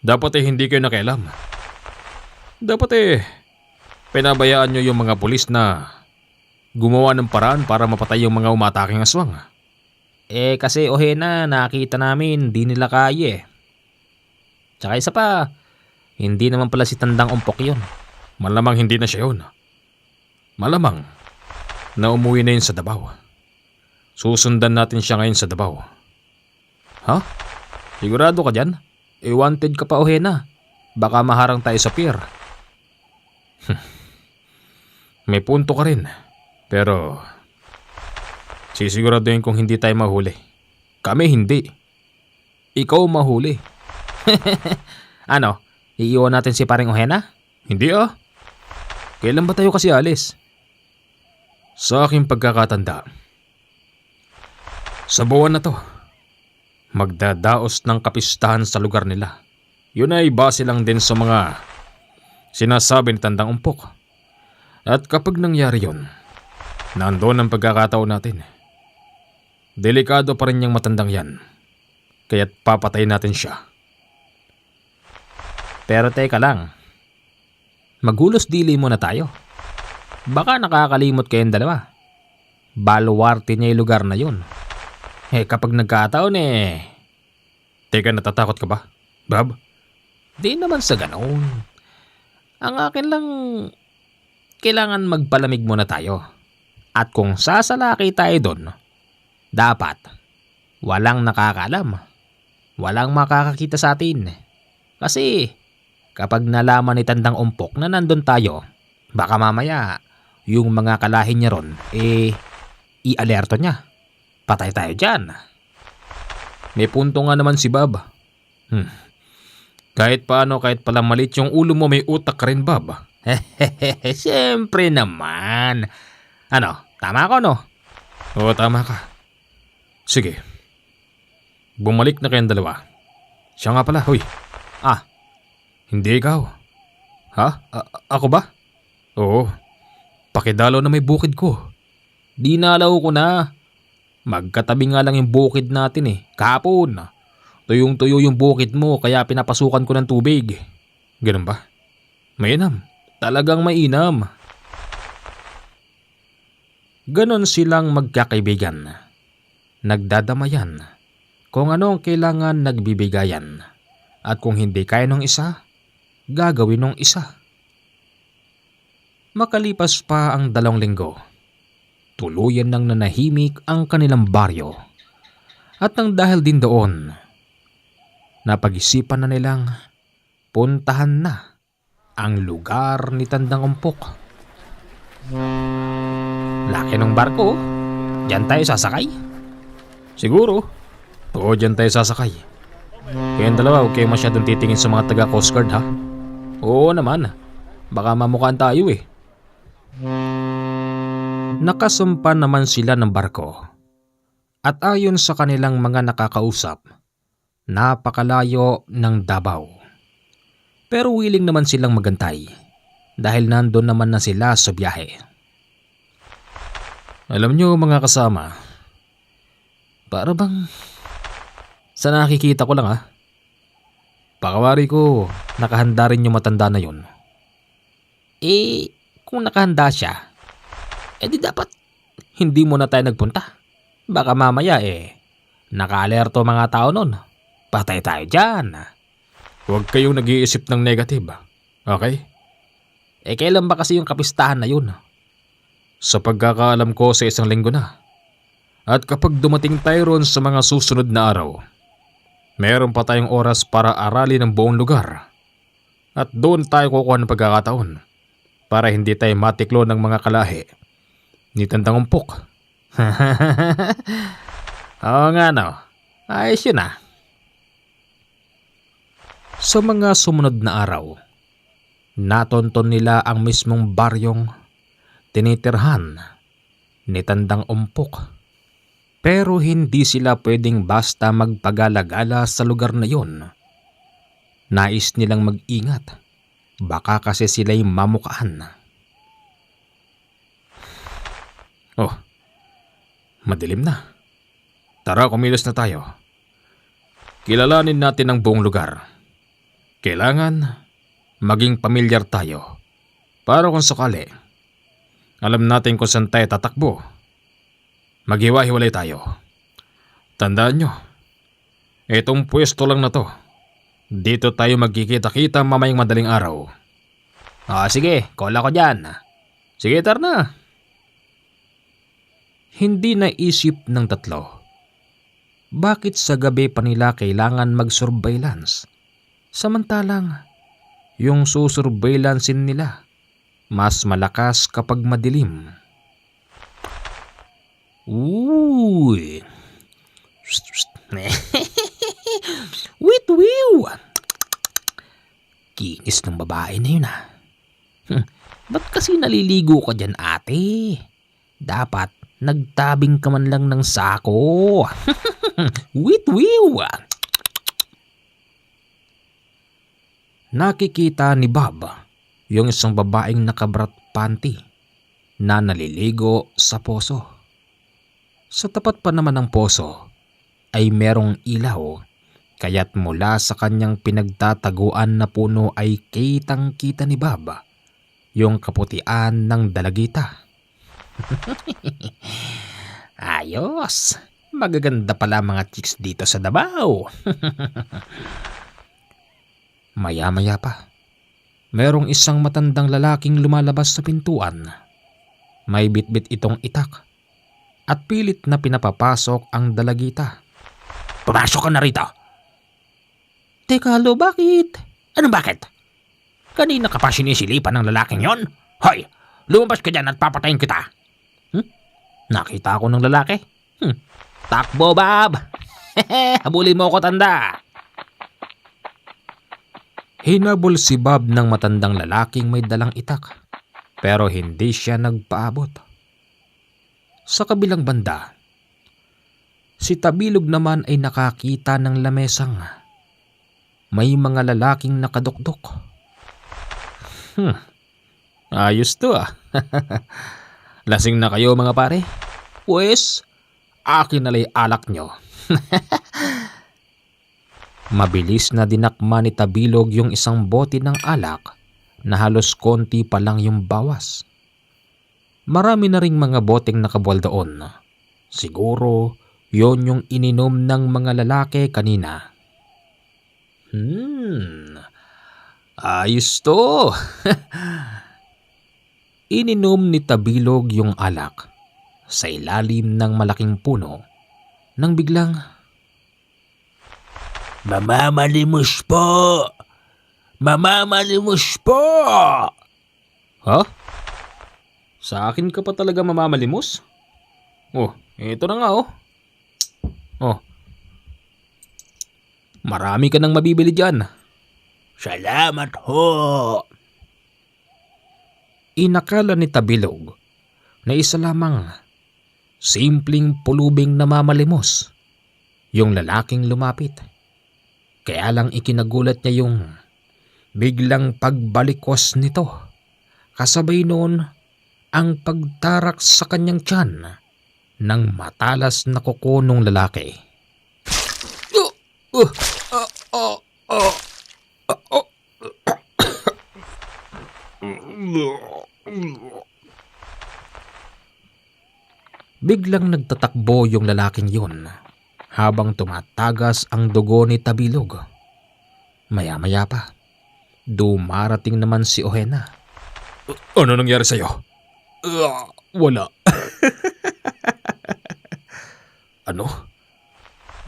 Dapat hindi kayo nakialam. Dapat pinabayaan nyo yung mga pulis na gumawa ng paraan para mapatay yung mga umataking aswang. Kasi Ohena, nakita namin di nila kaya eh. Tsaka isa pa, hindi naman pala si Tandang Umpok yun. Malamang hindi na siya yun. Malamang na umuwi na yun sa Davao. Susundan natin siya ngayon sa Davao. Ha? Sigurado ka dyan? Wanted ka pa, Ohena. Baka maharang tayo sa pier. May punto ka rin. Pero sisiguraduhin kong hindi tayo mahuli. Kami hindi. Ikaw mahuli. Ano? Iiwan natin si paring Ohena? Hindi Kailan ba tayo kasi alis? Sa aking pagkakatanda, sa buwan na to, magdadaos ng kapistahan sa lugar nila. Yun ay base lang din sa mga sinasabi ni Tandang Umpok. At kapag nangyari yun, nandoon ang pagkakataon natin. Delikado pa rin yung matandang yan. Kaya't papatay natin siya. Pero teka lang. Maghulos dili muna tayo. Baka nakakalimot kayong dalawa. Baluarte niya yung lugar na yun. Kapag nagkataon Teka, natatakot ka ba, Bob? Di naman sa ganoon. Ang akin lang, kailangan magpalamig muna tayo. At kung sasalaki tayo doon, dapat walang nakakaalam. Walang makakakita sa atin. Kasi kapag nalaman ni Tandang Umpok na nandun tayo, baka mamaya yung mga kalahin niya ron, i-alerto niya. Patay tayo dyan. May punto nga naman si Bob. Kahit paano, kahit pala malit yung ulo mo, may utak ka rin, Bob. Siyempre naman. Ano, tama ako no? Oo, tama ka. Sige. Bumalik na kayong dalawa. Siya nga pala, hoy. Ah, Hindi ikaw. Ha? Ako ba? Oo. Pakidalaw na may bukid ko. dinalaw ko na. Magkatabi nga lang yung bukid natin eh. Kahapon. Tuyong-tuyo yung bukid mo kaya pinapasukan ko ng tubig. Ganun ba? Mainam. Talagang mainam. Ganon silang magkakaibigan. Nagdadamayan. Kung ano ang kailangan nagbibigayan. At kung hindi kaya ng isa, gagawin ng isa. Makalipas pa ang 2 linggo. Tuluyan nang nanahimik ang kanilang baryo. At nang dahil din doon, napag-isipan na nilang puntahan na ang lugar ni Tandang Umpok. Laki ng barko, diyan tayo sasakay. Siguro. Oo, dyan tayo sasakay. Kayong dalawa, huwag kayo masyadong titingin sa mga taga Coast Guard, ha? Oo naman, baka mamukhaan tayo eh. Nakasumpa naman sila ng barko. At ayon sa kanilang mga nakakausap, napakalayo ng Davao. Pero willing naman silang magantay dahil nandun naman na sila sa biyahe. Alam nyo mga kasama, para bang sa nakikita ko lang ha, pakawari ko nakahanda rin yung matanda na yun. Eh, kung nakahanda siya, di dapat hindi muna tayo nagpunta. Baka mamaya naka-alerto mga tao nun. Patay tayo dyan. Huwag kayong nag-iisip ng negative, okay? Kailan ba kasi yung kapistahan na yun? Sa pagkakaalam ko sa 1 linggo na. At kapag dumating tayo ron sa mga susunod na araw, meron pa tayong oras para aralin ang buong lugar. At doon tayo kukuha ng pagkakataon para hindi tayo matiklo ng mga kalahi ni Tandang Umpok. Oo nga no, ayos yun ah. Sa mga sumunod na araw, natonton nila ang mismong baryong tinitirhan ni Tandang Umpok. Pero hindi sila pwedeng basta magpagalagala sa lugar na yon. Nais nilang mag-ingat. Baka kasi sila'y mamukaan. Oh, madilim na. Tara, kumilos na tayo. Kilalanin natin ang buong lugar. Kailangan maging pamilyar tayo para kung sakali, alam natin kung saan tayo tatakbo. Maghiwa-hiwalay tayo. Tandaan nyo, itong pwesto lang na to. Dito tayo magkikita-kita mamayang madaling araw. Sige, call ako dyan. Sige, tara na. Hindi naisip ng tatlo. Bakit sa gabi pa nila kailangan mag-surveillance? Samantalang, yung susurveillancein nila, mas malakas kapag madilim. Uy! Wait, wiw! Kinis ng babae na yun ah. Ba't kasi naliligo ka dyan ate? Dapat nagtabing ka man lang ng sako. Wait, wiw! Nakikita ni Bob yung isang babaeng nakabrat panty na naliligo sa poso. Sa tapat pa naman ng poso ay merong ilaw, kaya't mula sa kanyang pinagtataguan na puno ay kitang-kita ni Bob yung kaputian ng dalagita. Ayos! Magaganda pala mga chicks dito sa Davao. Maya-maya pa, merong isang matandang lalaking lumalabas sa pintuan. May bitbit itong itak at pilit na pinapapasok ang dalagita. Pumasok ka na rito! Teka, lo, bakit? Anong bakit? Kanina ka pa sinisilipan ng lalaking yon? Hoy! Lumabas ka dyan at papatayin kita! Nakita ako ng lalaki. Takbo, Bob! Habulin mo ako, tanda! Hinabol si Bob ng matandang lalaking may dalang itak, pero hindi siya nagpaabot. Sa kabilang banda, si Tabilog naman ay nakakita ng lamesang may mga lalaking nakadukdok. Ayos to ah. Lasing na kayo mga pare? Pues, akin nalay alak nyo. Mabilis na dinakma ni Tabilog yung isang bote ng alak na halos konti pa lang yung bawas. Marami na ring mga boteng nakabuwal doon. Siguro yon yung ininom ng mga lalaki kanina. Ayos to. Ininom ni Tabilog yung alak sa ilalim ng malaking puno nang biglang, "Mamamalimos po! Mamamalimos po!" Ha? Sa akin ka pa talaga mamamalimos? Oh, eto na nga oh. Oh. Marami ka nang mabibili dyan. Salamat ho. Inakala ni Tabilog na isa lamang simpleng pulubing namamalimos yung lalaking lumapit. Kaya lang ikinagulat niya yung biglang pagbalikos nito. Kasabay noon ang pagtarak sa kanyang tiyan ng matalas na kuko nung lalaki. Biglang nagtatakbo yung lalaking yun habang tumatagas ang dugo ni Tabilog. Maya-maya pa, dumarating naman si Ohena. Ano nangyari sa'yo? Wala. Ano?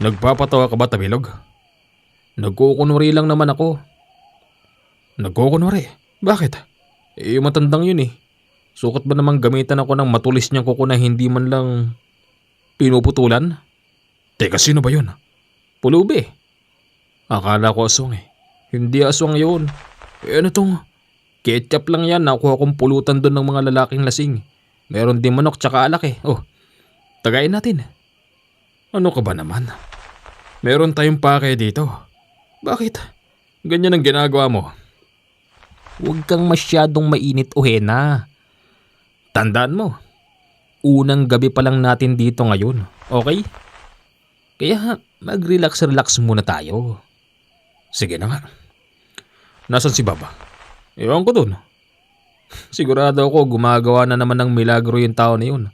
Nagpapatawa ka ba, Tabilog? Nagkukunwari lang naman ako. Nagkukunwari? Bakit? Matandang yun eh. Sukat ba namang gamitan ako ng matulis niyang kuko na hindi man lang pinuputulan? Teka, sino ba yun? Pulubi. Akala ko aswang eh. Hindi aswang yun. Ano tong? Ketchup lang yan. Nakuha kong pulutan doon ng mga lalaking lasing. Meron din manok tsaka alak eh. Oh, tagayin natin. Ano ka ba naman? Meron tayong pake dito. Bakit? Ganyan ang ginagawa mo. Huwag kang masyadong mainit, Ohena. Tandaan mo, unang gabi pa lang natin dito ngayon, okay? Kaya mag-relax muna tayo. Sige na nga. Nasaan si Baba? Ewan ko dun. Sigurado ako gumagawa na naman ng milagro yung tao na yun.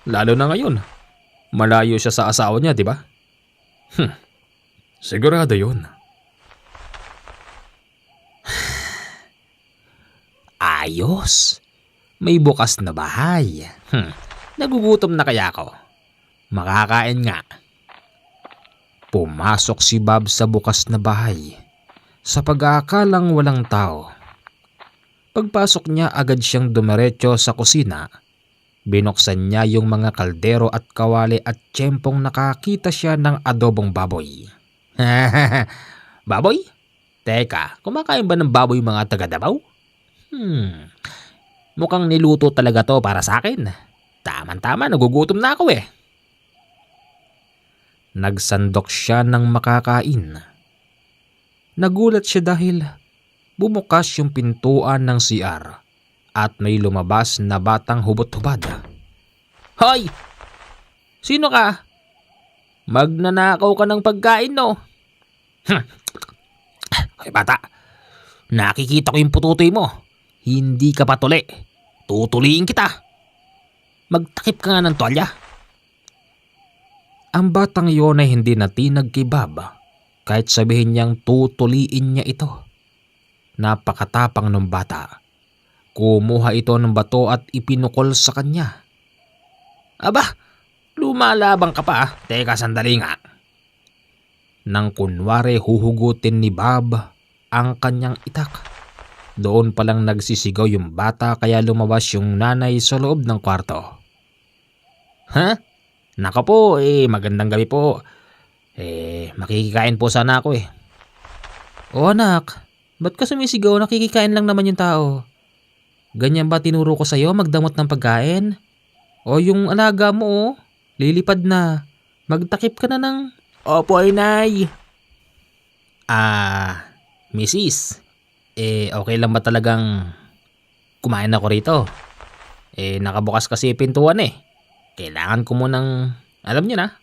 Lalo na ngayon. Malayo siya sa asawa niya, di ba? Sigurado yun. Ayos. May bukas na bahay. Nagugutom na kaya ako. Makakain nga. Pumasok si Bob sa bukas na bahay sa pag-aakalang walang tao. Pagpasok niya agad siyang dumiretso sa kusina. Binuksan niya yung mga kaldero at kawali at tiyempong nakakita siya ng adobong baboy. Baboy? Teka, kumakain ba ng baboy mga taga-Davao? Mukhang niluto talaga to para sa akin. Tama-tama, nagugutom na ako eh. Nagsandok siya ng makakain. Nagulat siya dahil bumukas yung pintuan ng CR at may lumabas na batang hubot-hubad. Hoy! Sino ka? Magnanakaw ka ng pagkain, no? Hoy bata, nakikita ko yung pututoy mo. Hindi ka patuli. Tutuliin kita. Magtakip ka nga ng tuwalya. Ang batang yon ay hindi natinag kay Bob kahit sabihin niyang tutuliin niya ito. Napakatapang ng bata. Kumuha ito ng bato at ipinukol sa kanya. Aba, lumalabang ka pa ah. Teka, sandali nga. Nang kunwari huhugutin ni Bob ang kanyang itak. Doon palang nagsisigaw yung bata kaya lumabas yung nanay sa loob ng kwarto. Ha? Naka po, magandang gabi po. Makikikain po sana ako eh. O anak, Ba't ka sumisigaw? Nakikikain lang naman yung tao. Ganyan ba tinuro ko sa'yo magdamot ng pagkain? O yung alaga mo lilipad na. Magtakip ka na ng... Opo ay nay. Mrs. Okay lang ba talagang kumain ako rito? Nakabukas kasi yung pintuan eh. Kailangan ko munang, alam niyo na,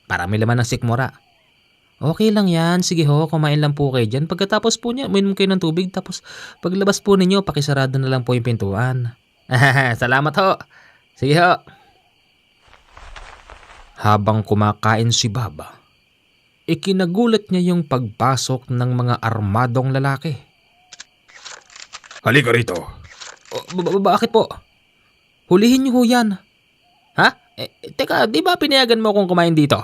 para may laman ng sikmura. Okay lang yan. Sige ho, kumain lang po kayo dyan. Pagkatapos po niya, uminom kayo ng tubig. Tapos paglabas po ninyo, pakisarado na lang po yung pintuan. Salamat ho. Sige ho. Habang kumakain si Baba, ikinagulat niya yung pagpasok ng mga armadong lalaki. Halika rito. Bakit po? Hulihin niyo ho yan. Ha? Teka, di ba pinayagan mo akong kumain dito?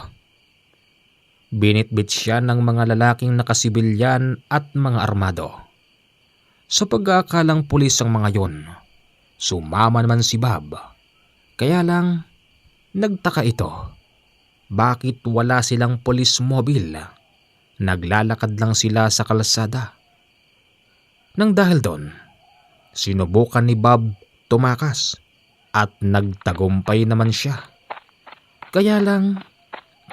Binitbit siya ng mga lalaking nakasibilyan at mga armado. Sa pag-aakalang pulis ang mga yon, sumama naman si Bob. Kaya lang, nagtaka ito. Bakit wala silang pulis mobil? Naglalakad lang sila sa kalsada. Nang dahil doon, sinubukan ni Bob tumakas at nagtagumpay naman siya. Kaya lang,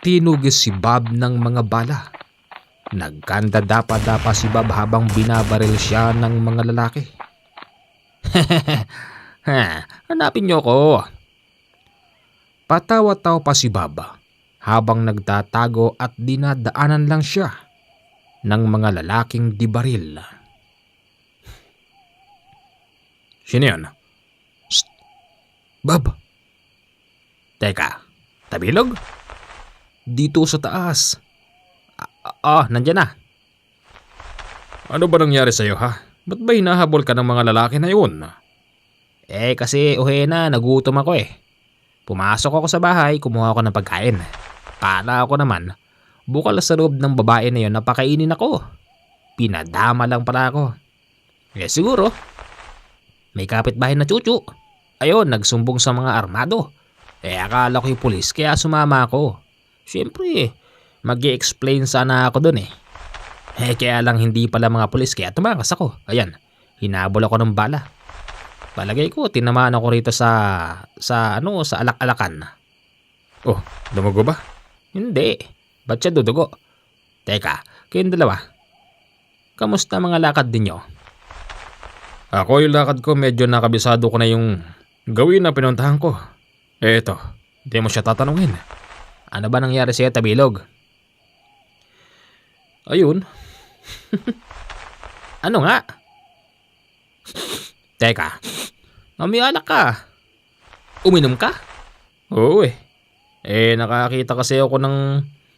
tinugis si Bob ng mga bala. Nagkandadapa-dapa si Bob habang binabaril siya ng mga lalaki. Hanapin niyo ko. Patawa-tawa pa si Bob habang nagtatago at dinadaanan lang siya ng mga lalaking dibaril. Sino yan? Shh! Bob! Teka, Tabilog? Dito sa taas. Nandyan na. Ano ba nangyari sa'yo ha? Ba't ba hinahabol ka ng mga lalaki na yun? Kasi na, nagutom ako eh. Pumasok ako sa bahay, kumuha ako ng pagkain. Kala ko naman, bukal sa loob ng babae na yun napakainin ako. Pinadama lang pala ako. Siguro, may kapitbahay na chuchu. Ayun, nagsumbong sa mga armado. Akala ko yung pulis kaya sumama ako. Siyempre, mag-i-explain sana ako dun eh. Kaya lang hindi pala mga pulis kaya tumakas ako. Ayan, hinabol ako ng bala. Palagay ko, tinamaan ako rito sa alak-alakan. Oh, dumugo ba? Hindi. Ba't siya dudugo? Teka, kayong dalawa. Kamusta mga lakad ninyo? Ako yung lakad ko medyo nakabisado ko na yung gawin na pinuntahan ko. Eto, di mo siya tatanungin. Ano ba nangyari sa'yo, Tabilog? Ayun. Ano nga? Teka, umialak ka. Uminom ka? Oo eh. Nakakita kasi ako ng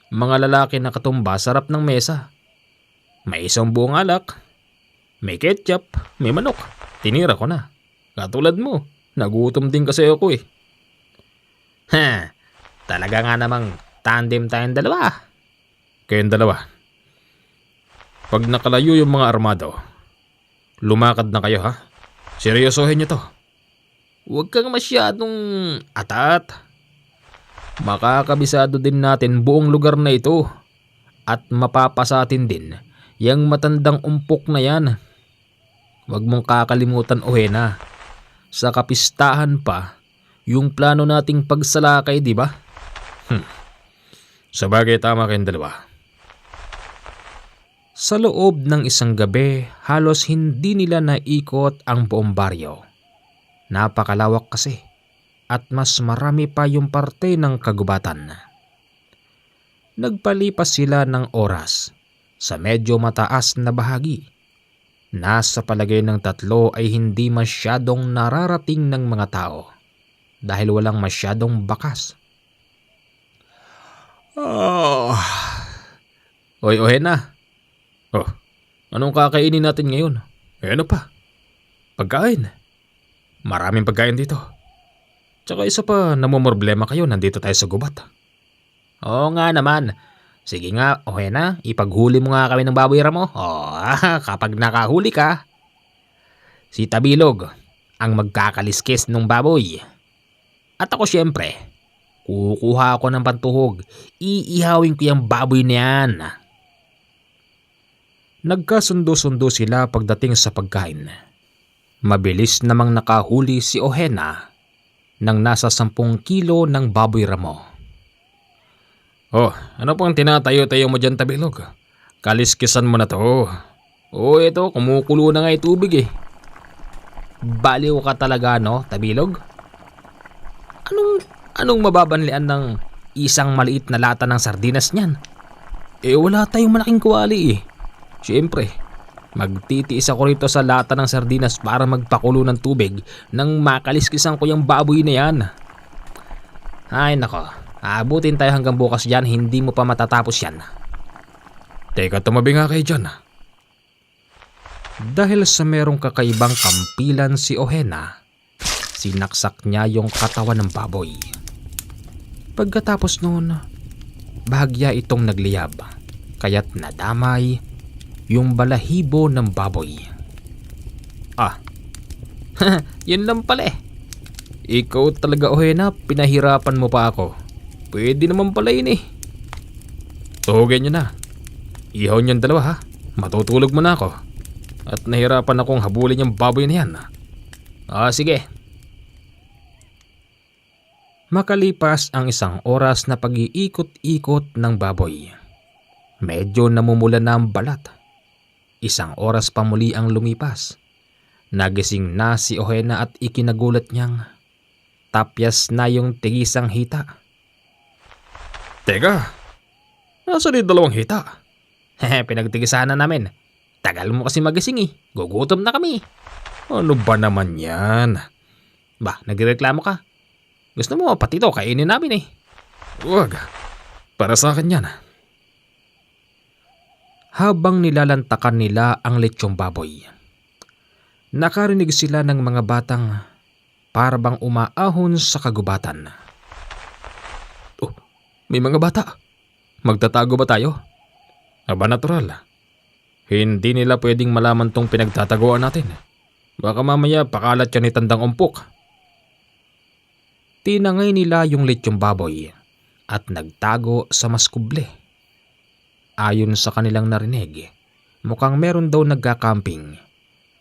mga lalaki na katumba sa harap ng mesa. May isang buong alak, may ketchup, may manok. Tinira ko na. Katulad mo, nagutom din kasi ako eh. Talaga nga namang tandem tayong dalawa. Kayong dalawa. Pag nakalayo yung mga armado, lumakad na kayo ha? Seryosohin niyo to. Huwag kang masyadong atat. Makakabisado din natin buong lugar na ito at mapapasatin din yung matandang umpok na yan. Huwag mong kakalimutan, Ohena. Sa kapistahan pa, yung plano nating pagsalakay, di ba? Sabagay, tama kayong dalawa. Sa loob ng isang gabi, halos hindi nila naikot ang buong baryo. Napakalawak kasi at mas marami pa yung parte ng kagubatan. Nagpalipas sila ng oras sa medyo mataas na bahagi. Nasa palagay ng tatlo ay hindi masyadong nararating ng mga tao dahil walang masyadong bakas. Oy, Ohena. Anong kakainin natin ngayon? Ano pa? Pagkain. Maraming pagkain dito. Tsaka isa pa, namumroblema kayo, nandito tayo sa gubat. Oo nga naman. Sige nga, Ohena, ipaghuli mo nga kami ng baboy mo. Kapag nakahuli ka, si Tabilog ang magkakaliskis ng baboy. At ako syempre, kukuha ako ng pantuhog. Iihawin ko yung baboy na yan. Nagkasundo-sundo sila pagdating sa pagkain. Mabilis namang nakahuli si Ohena ng nasa 10 kilo ng baboy ramo. Oh, ano pang tinatayo-tayo mo dyan, Tabilog? Kaliskisan mo na to. Oh, ito, kumukulo na nga yung tubig eh. Baliw ka talaga, no, Tabilog? Anong mababanlian ng isang maliit na lata ng sardinas niyan? Wala tayong malaking kuwali eh. Siyempre, magtitiis ako rito sa lata ng sardinas para magpakulo ng tubig nang makaliskisan ko yung baboy na yan. Ay nako, aabutin tayo hanggang bukas dyan, hindi mo pa matatapos yan. Teka, tumabi nga kayo dyan. Dahil sa merong kakaibang kampilan si Ohena, sinaksak niya yung katawan ng baboy. Pagkatapos noon, bahagya itong nagliyab, kaya't nadamay yung balahibo ng baboy. Yun lang pala eh. Ikaw talaga, Ohena, pinahirapan mo pa ako. Pwede naman pala yun eh. Tuhugin nyo na. Ihaw niyong dalawa ha. Matutulog mo na ako. At nahirapan akong habulin yung baboy na yan. Sige. Makalipas ang 1 oras na pag-iikot-ikot ng baboy, medyo namumula na ang balat. 1 oras pa muli ang lumipas. Nagising na si Ohena at ikinagulat niyang tapyas na yung tigisang hita. Teka, nasaan yung 2 hita? Pinagtigisahan na namin. Tagal mo kasi magising eh. Gugutom na kami. Ano ba naman yan? Nagreklamo ka? Gusto mo pati ito kainin namin eh. Huwag. Para sa akin yan. Habang nilalantakan nila ang lechong baboy, nakarinig sila ng mga batang parabang umaahon sa kagubatan. Oh, may mga bata. Magtatago ba tayo? Aba natural. Hindi nila pwedeng malaman tong pinagtataguan natin. Baka mamaya pakalat yan ni Tandang Umpok. Tinangay nila yung lechong baboy at nagtago sa maskuble. Ayon sa kanilang narinig, mukhang meron daw nagkakamping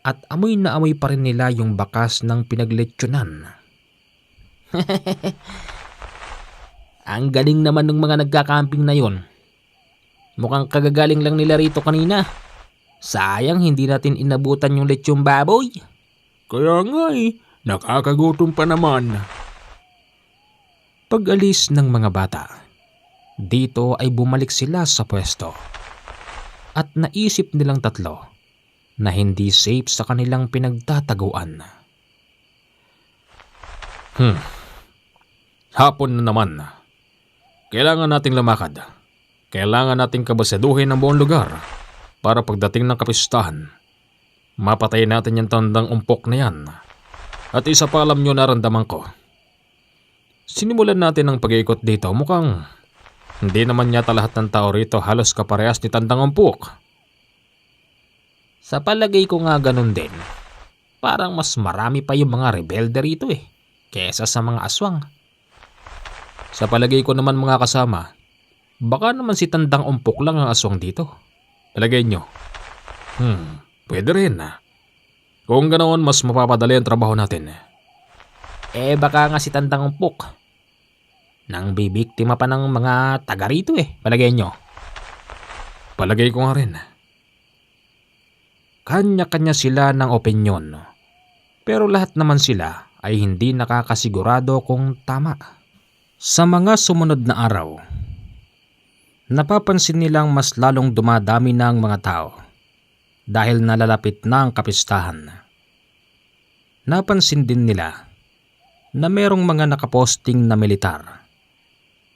at amoy na amoy pa rin nila yung bakas ng pinagletsyonan. Ang galing naman ng mga nagkakamping na yon. Mukhang kagagaling lang nila rito kanina. Sayang hindi natin inabutan yung lechong baboy. Kaya nga nakakagutom pa naman. Pag-alis ng mga bata, dito ay bumalik sila sa pwesto. At naisip nilang tatlo na hindi safe sa kanilang pinagtataguan. Hapon na naman. Kailangan nating lumakad. Kailangan nating kabasaduhin ang buong lugar para pagdating ng kapistahan, mapatay natin yung Tandang Umpok na yan. At isa pa alam nyo naramdaman ko. Sinimulan natin ang pag-iikot dito. Mukhang hindi naman yata lahat ng tao rito halos kaparehas ni Tandang Umpok. Sa palagay ko nga ganun din. Parang mas marami pa yung mga rebelde rito kesa sa mga aswang. Sa palagay ko naman mga kasama, baka naman si Tandang Umpok lang ang aswang dito. Palagay nyo? Pwede rin. Kung ganoon, mas mapapadali ang trabaho natin. Baka nga si Tandang Umpok nang bibiktima pa ng mga taga rito palagay nyo? Palagay ko nga rin. Kanya-kanya sila ng opinyon. Pero lahat naman sila ay hindi nakakasigurado kung tama. Sa mga sumunod na araw, napapansin nilang mas lalong dumadami na ang mga tao dahil nalalapit na ang kapistahan. Napansin din nila na merong mga nakaposting na militar.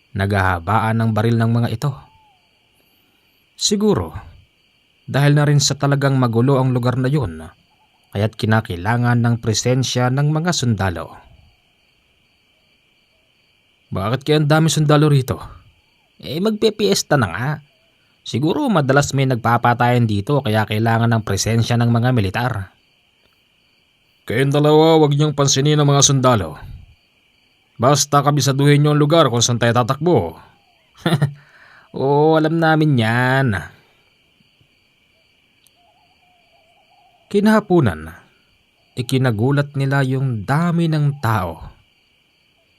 Naghahabaan ng baril ng mga ito. Siguro, dahil na rin sa talagang magulo ang lugar na yun, kaya't kinakailangan ng presensya ng mga sundalo. Bakit kaya ang dami sundalo rito? Magpepiesta na nga. Siguro madalas may nagpapatayan dito kaya kailangan ng presensya ng mga militar. Kayong dalawa, wag niyong pansinin ang mga sundalo. Basta kabisaduhin niyo ang lugar kung saan tayo tatakbo. Oo, alam namin yan. Kinahapunan, ikinagulat nila yung dami ng tao.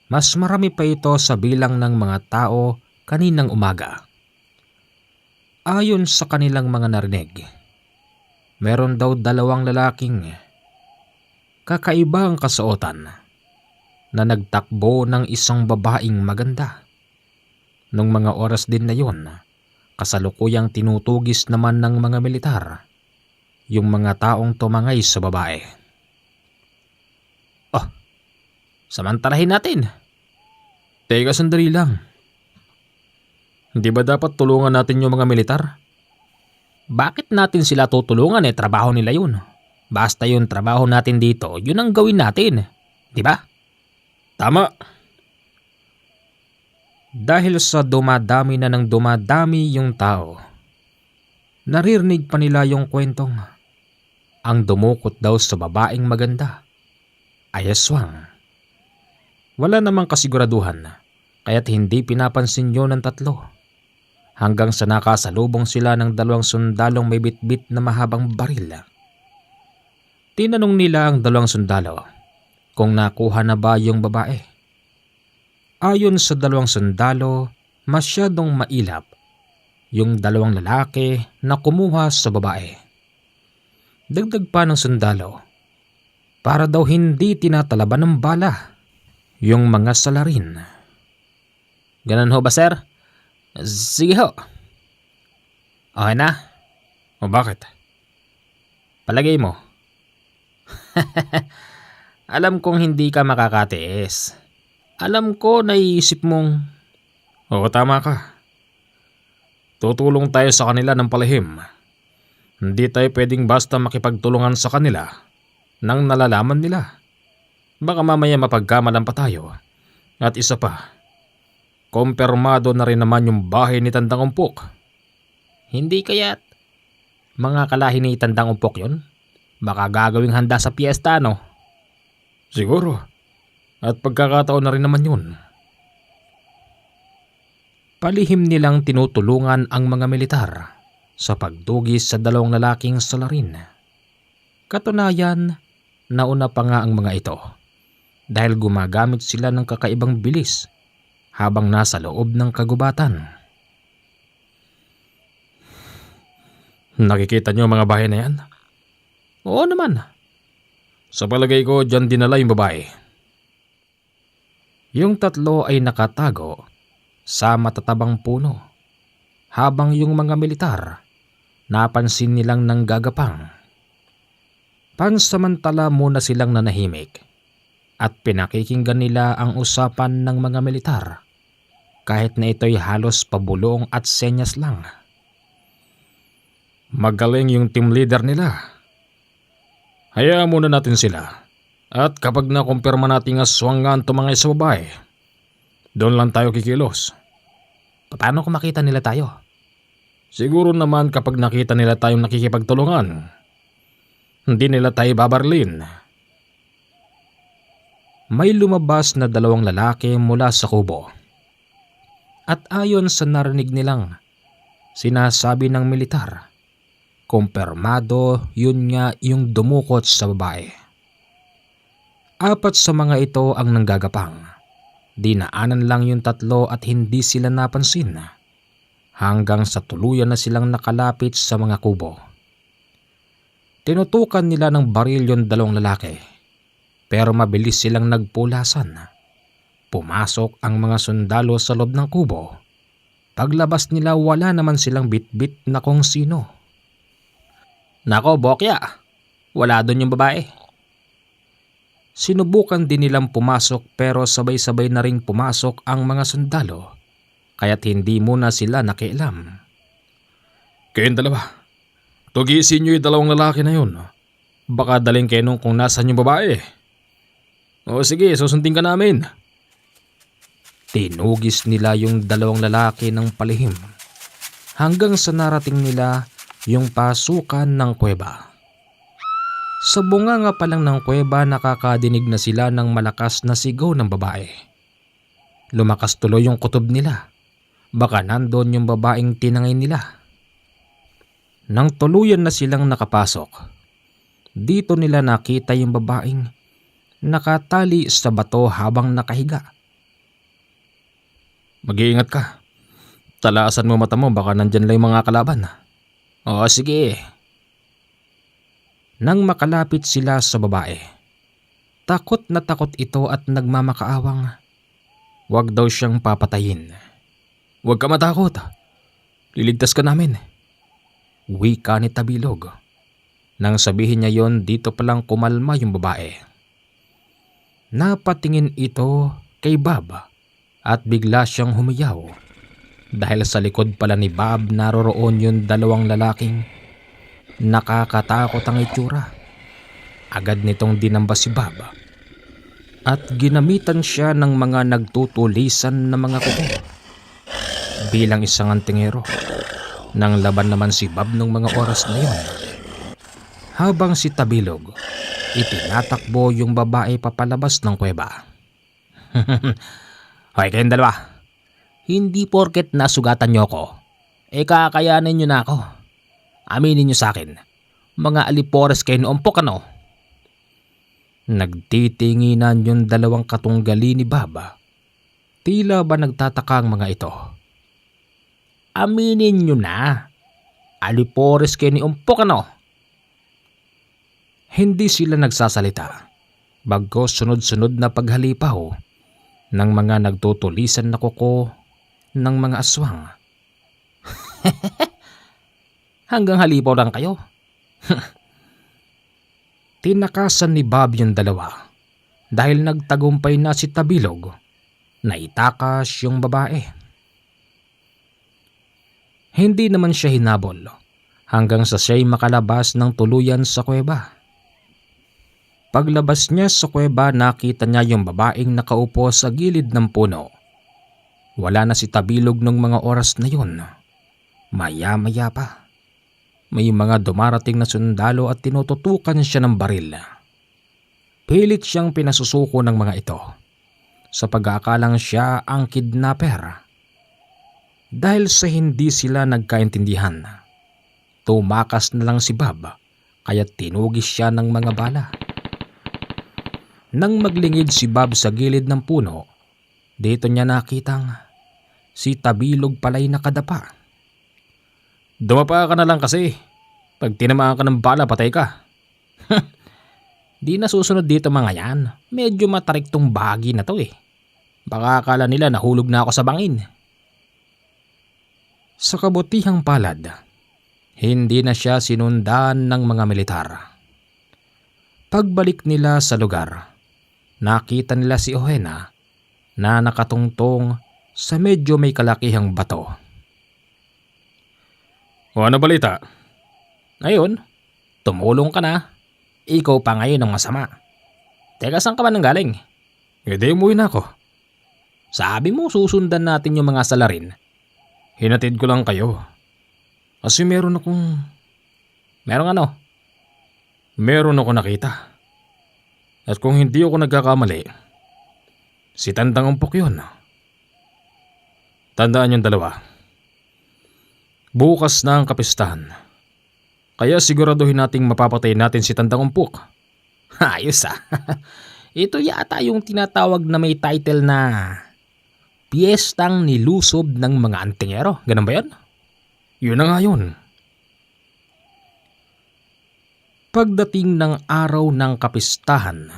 Mas marami pa ito sa bilang ng mga tao kaninang umaga. Ayon sa kanilang mga narinig, meron daw 2 lalaking kakaiba ang kasuotan na nagtakbo ng isang babaeng maganda. Nung mga oras din na yun, kasalukuyang tinutugis naman ng mga militar yung mga taong tumangay sa babae. Oh, samantalahin natin. Teka, sandali lang. Hindi ba dapat tulungan natin yung mga militar? Bakit natin sila tutulungan trabaho nila yun. Basta yung trabaho natin dito, yun ang gawin natin. Di ba? Tama. Dahil sa dumadami na ng dumadami yung tao, naririnig pa nila yung kwentong ang dumukot daw sa babaeng maganda ay aswang. Wala namang kasiguraduhan kaya't hindi pinapansin yun ng 3 hanggang sa nakasalubong sila ng 2 sundalong may bitbit na mahabang baril. Tinanong nila ang 2 sundalo kung nakuha na ba yung babae. Ayon sa 2 sundalo, masyadong mailap yung 2 lalaki na kumuha sa babae. Dagdag pa ng sundalo, para daw hindi tinatalaban ng bala yung mga salarin. Ganun ho ba, sir? Sige ho. Okay na? O bakit? Palagay mo. Alam kong hindi ka makakatiis. Alam ko naiisip mong... Oo, tama ka. Tutulong tayo sa kanila ng palihim. Hindi tayo pwedeng basta makipagtulungan sa kanila nang nalalaman nila. Baka mamaya mapagkamalan pa tayo. At isa pa, kumpirmado na rin naman yung bahay ni Tandang Umpok. Hindi kaya't mga kalahi ni Tandang Umpok yun? Baka gagawing handa sa piyesta, no? Siguro. At pagkakataon na rin naman yun. Palihim nilang tinutulungan ang mga militar sa pagdugis sa 2 lalaking salarin. Katunayan, nauna pa nga ang mga ito dahil gumagamit sila ng kakaibang bilis habang nasa loob ng kagubatan. Nakikita niyo ang mga bahay na yan? Oo naman. Sa palagay ko, dyan dinala yung babae. Yung 3 ay nakatago sa matatabang puno habang yung mga militar napansin nilang nanggagapang. Pansamantala muna silang nanahimik at pinakikinggan nila ang usapan ng mga militar kahit na ito'y halos pabulong at senyas lang. Magaling yung team leader nila. Hayaan muna natin sila. At kapag nakumpirma natin aswang nga ang tumangay sa babae, doon lang tayo kikilos. Paano kung makita nila tayo? Siguro naman kapag nakita nila tayong nakikipagtulungan, hindi nila tayo babarlin. May lumabas na 2 lalaki mula sa kubo. At ayon sa narinig nilang sinasabi ng militar, kumpirmado yun nga yung dumukot sa babae. 4 sa mga ito ang nanggagapang. Dinaanan lang yung 3 at hindi sila napansin hanggang sa tuluyan na silang nakalapit sa mga kubo. Tinutukan nila ng baril yung 2 lalaki pero mabilis silang nagpulasan. Pumasok ang mga sundalo sa loob ng kubo. Paglabas nila wala naman silang bitbit na kung sino. Nako, Bokya, wala doon yung babae. Sinubukan din nilang pumasok pero sabay-sabay na ring pumasok ang mga sundalo kaya't hindi muna sila nakialam. Kayong 2, tugisin nyo yung 2 lalaki na yun. Baka daling kayo nung kung nasan yung babae. O sige, susundin ka namin. Tinugis nila yung 2 lalaki ng palihim hanggang sa narating nila yung pasukan ng kuweba. Sa bunganga pa lang ng kuweba nakakadinig na sila ng malakas na sigaw ng babae. Lumakas tuloy yung kutob nila. Baka nandun yung babaeng tinangay nila. Nang tuluyan na silang nakapasok, Dito nila nakita yung babaeng nakatali sa bato habang nakahiga. Mag-iingat ka. Talaasan mo mata mo, baka nandyan lang yung mga kalaban. O sige. Nang makalapit sila sa babae, takot na takot ito at nagmamakaawang wag daw siyang papatayin. Huwag ka matakot. Liligtas ka namin. Wika ni Tabilog. Nang sabihin niya yon, dito palang kumalma yung babae. Napatingin ito kay Bob at bigla siyang humiyaw. Dahil sa likod pala ni Bob naroroon yung dalawang lalaking nakakatakot ang itsura. Agad nitong dinamba si Bob at ginamitan siya ng mga nagtutulisan na mga kuko. Bilang isang antingero, nang laban naman si Bob nung mga oras na yon. Habang si Tabilog, itinatakbo yung babae papalabas ng kuweba. Hoy kayong dalawa, hindi porket nasugatan niyo ako, kakayanin niyo na ako. Aminin niyo sa akin, mga alipores kayo noompok ano? Nagtitinginan yung dalawang katunggali ni Bob. Tila ba nagtataka ang mga ito? Aminin niyo na, alipores kayo ni umpok ano? Hindi sila nagsasalita, bagkus sunod-sunod na paghalipaw ng mga nagtutulisan na kuko ng mga aswang. Hanggang halipaw lang kayo. Tinakasan ni Bob yung dalawa dahil nagtagumpay na si Tabilog na itakas yung babae. Hindi naman siya hinabol hanggang sa siya'y makalabas ng tuluyan sa kuweba. Paglabas niya sa kuweba, nakita niya yung babaeng nakaupo sa gilid ng puno. Wala na si Tabilog nung mga oras na yun. Maya-maya pa, may mga dumarating na sundalo at tinututukan siya ng baril. Pilit siyang pinasusuko ng mga ito sa pag-aakalang siya ang kidnapper. Dahil sa hindi sila nagkaintindihan, tumakas na lang si Bob kaya tinugis siya ng mga bala. Nang maglingid si Bob sa gilid ng puno, dito niya nakitang si Tabilog pala'y nakadapa. Dumapa ka na lang kasi. Pag tinamaan ka ng bala, patay ka. Di na susunod dito mga yan. Medyo matarik tong bahagi na to eh. Baka akala nila nahulog na ako sa bangin. Sa kabutihang palad, hindi na siya sinundan ng mga militar. Pagbalik nila sa lugar, nakita nila si Ohena na nakatungtong sa medyo may kalakihang bato. O ano balita? Ngayon, tumulong ka na. Ikaw pa ngayon ang masama. Teka, saan ka ba nang galing? Hindi, umuwi na ako. Sabi mo susundan natin yung mga salarin. Hinatid ko lang kayo. Kasi meron ano? Meron ako nakita. At kung hindi ako nagkakamali, si Tandang Umpok yun. Tandaan yung dalawa. Bukas na ang kapistahan. Kaya siguraduhin nating mapapatay natin si Tandang Umpok. Ayos ah. Ito yata yung tinatawag na may title na Piyestang Nilusob ng mga Antingero. Ganun ba yun? Yun na nga yun. Pagdating ng araw ng kapistahan,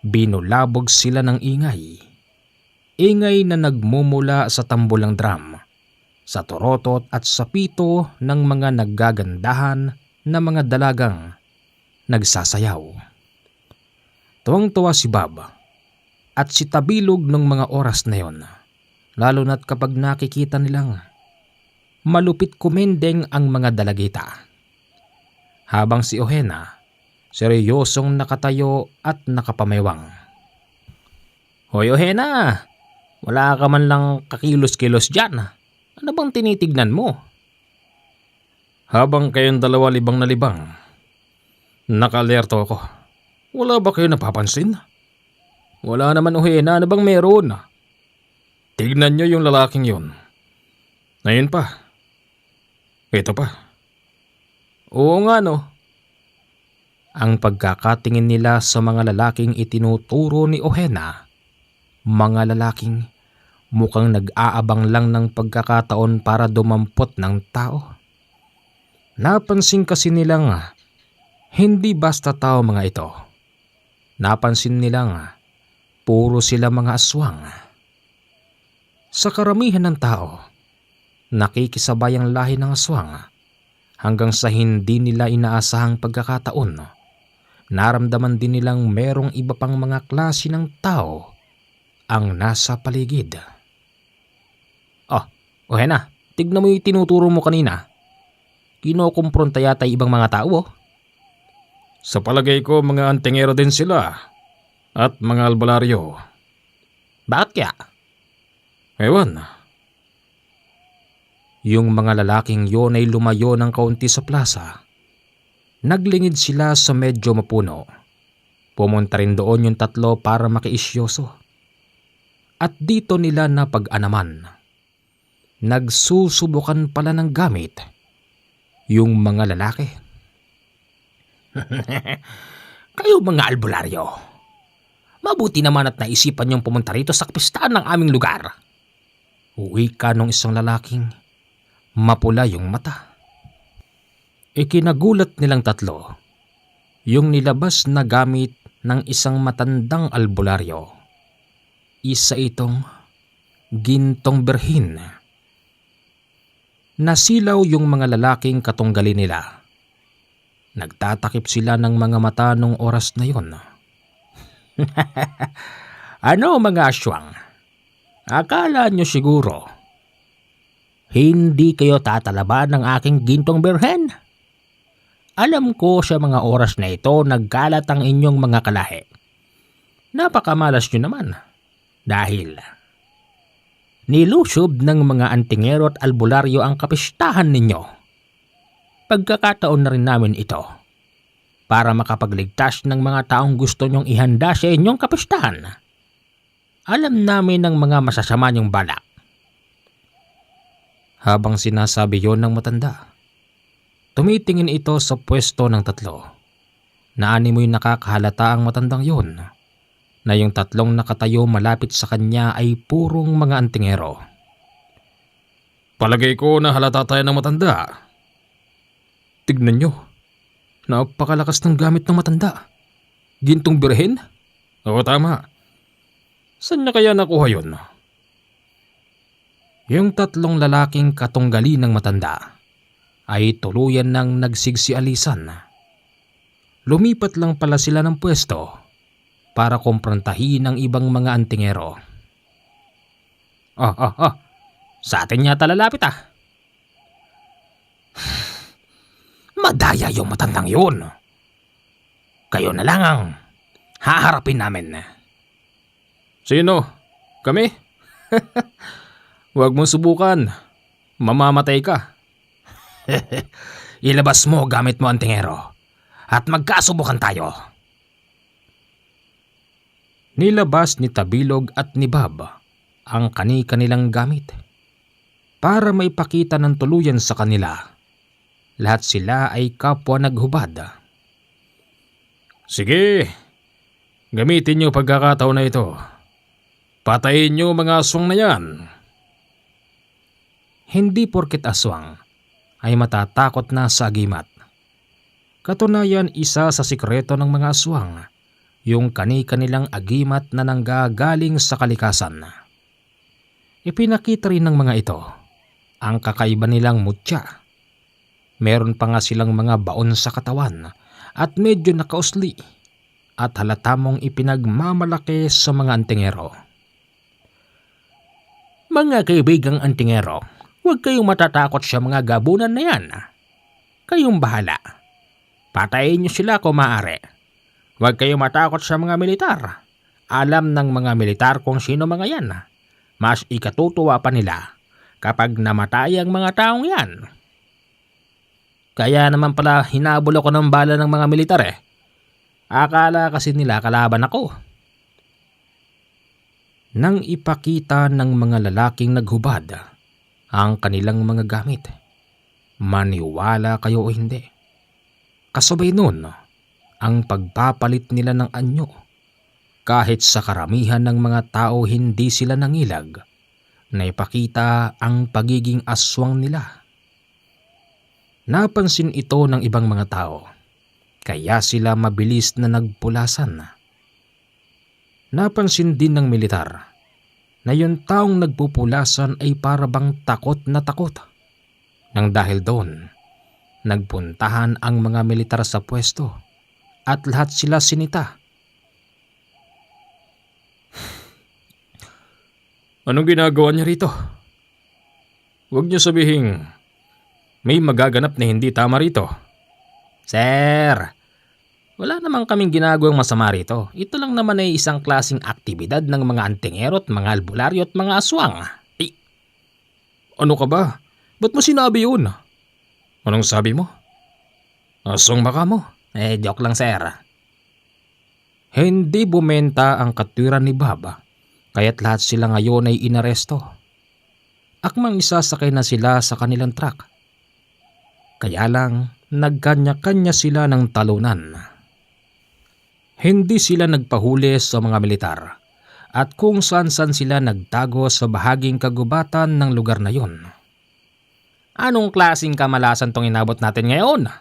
binulabog sila ng ingay. Ingay na nagmumula sa tambulang drum, sa torotot at sa pito ng mga naggagandahan na mga dalagang nagsasayaw. Tuwang-tuwa si Bob at si Tabilog ng mga oras na yon, lalo na't kapag nakikita nilang malupit kumendeng ang mga dalagita. Habang si Ohena, seryosong nakatayo at nakapamewang. Hoy Ohena, wala ka man lang kakilos-kilos dyan. Ano bang tinitignan mo? Habang kayong dalawa libang na libang, naka-alerto ako. Wala ba kayo napapansin? Wala naman Ohena, ano bang meron? Tignan nyo yung lalaking yun. Ngayon pa. Ito pa. Oo nga no. ang pagkakatingin nila sa mga lalaking itinuturo ni Ohena. Mga lalaking mukhang nag-aabang lang ng pagkakataon para dumampot ng tao. Napansin kasi nilang hindi basta tao mga ito. Napansin nilang puro sila mga aswang. Sa karamihan ng tao, nakikisabay ang lahi ng aswang hanggang sa hindi nila inaasahang pagkakataon. Naramdaman din nilang merong iba pang mga klase ng tao ang nasa paligid. Oh, Ohena, tignan mo yung tinuturo mo kanina. Kinokompronta yata yung ibang mga tao. Sa palagay ko mga antingero din sila at mga albularyo. Bakit kaya? Ewan, Yung mga lalaking yon ay lumayo ng kaunti sa plaza. Naglingid sila sa medyo mapuno. Pumunta rin doon yung tatlo para makiisyoso. At dito nila napag-anaman. Nagsusubukan pala ng gamit yung mga lalaki. Kayo mga albularyo, mabuti naman at naisipan niyong pumunta rito sa kapistahan ng aming lugar. Wika nung isang lalaking mapula yung mata. Ikinagulat nilang tatlo yung nilabas na gamit ng isang matandang albularyo. Isa itong gintong berhin. Nasilaw yung mga lalaking katunggali nila. Nagtatakip sila ng mga mata nung oras na yon. Ano mga aswang? Akala nyo siguro hindi kayo tatalaban ng aking gintong berhen? Alam ko sa mga oras na ito nagkalat ang inyong mga kalahi. Napakamalas nyo naman dahil nilusob ng mga antingero at albularyo ang kapistahan ninyo. Pagkakataon na rin namin ito para makapagligtas ng mga taong gusto nyong ihanda sa inyong kapistahan. Alam namin ng mga masasama niyong balak. Habang sinasabi yon ng matanda, tumitingin ito sa pwesto ng tatlo. Naanimoy nakakahalata ang matandang yon na yung tatlong nakatayo malapit sa kanya ay purong mga antingero. palagay ko na halata tayo ng matanda. Tignan nyo, napakalakas ng gamit ng matanda. Gintong birhen? Oo, tama. Saan niya kaya nakuha yun? Yung tatlong lalaking katunggali ng matanda ay tuluyan ng nagsigsialisan. Lumipat lang pala sila ng pwesto para kumprontahin ang ibang mga antingero. Sa atin yata lalapit Madaya yung matandang yun. Kayo na lang ang haharapin namin. Sino? Kami? Huwag mong subukan. Mamamatay ka. Ilabas mo gamit mo antingero at magkasubukan tayo. Nilabas ni Tabilog at ni Bob ang kani-kanilang gamit para maipakita ng tuluyan sa kanila. Lahat sila ay kapwa naghubad. Sige, gamitin niyo pagkakataon na ito. Patayin niyo mga aswang na yan. Hindi porket aswang ay matatakot na sa agimat. Katunayan, isa sa sikreto ng mga aswang yung kani-kanilang agimat na nanggagaling sa kalikasan. Ipinakita rin ng mga ito ang kakaiba nilang mutya. Meron pa nga silang mga baon sa katawan at medyo nakausli at halata mong ipinagmamalaki sa mga antingero. Mga kaibigang antingero, huwag kayong matatakot sa mga gabunan na yan. Kayong bahala. Patayin niyo sila kung maaari. Huwag kayong matakot sa mga militar. Alam ng mga militar kung sino mga yan. Mas ikatutuwa pa nila kapag namatay ang mga taong yan. Kaya naman pala hinabol ako ng bala ng mga militar Akala kasi nila kalaban ako. Nang ipakita ng mga lalaking naghubad ang kanilang mga gamit, maniwala kayo o hindi, kasabay nun ang pagpapalit nila ng anyo. Kahit sa karamihan ng mga tao hindi sila nangilag, na ipakita ang pagiging aswang nila. Napansin ito ng ibang mga tao, kaya sila mabilis na nagpulasan. Napansin din ng militar na yung taong nagpupulasan ay para bang takot na takot. Nang dahil doon, nagpuntahan ang mga militar sa pwesto at lahat sila sinita. Anong ginagawa niya rito? Huwag niyo sabihin may magaganap na hindi tama rito. Sir, wala namang kaming ginagawang masama rito. Ito lang naman ay isang klaseng aktibidad ng mga antingero at mga albularyo at mga aswang. Ano ka ba? Ba't mo sinabi yun? Anong sabi mo? Aswang baka mo? Joke lang sir. Hindi bumenta ang katwiran ni Baba, kaya't lahat sila ngayon ay inaresto. Akmang isasakay na sila sa kanilang truck. Kaya lang, nagkanya-kanya sila ng talunan. Hindi sila nagpahuli sa mga militar at kung saan-saan sila nagtago sa bahaging kagubatan ng lugar na yon. Anong klaseng kamalasan tong inabot natin ngayon?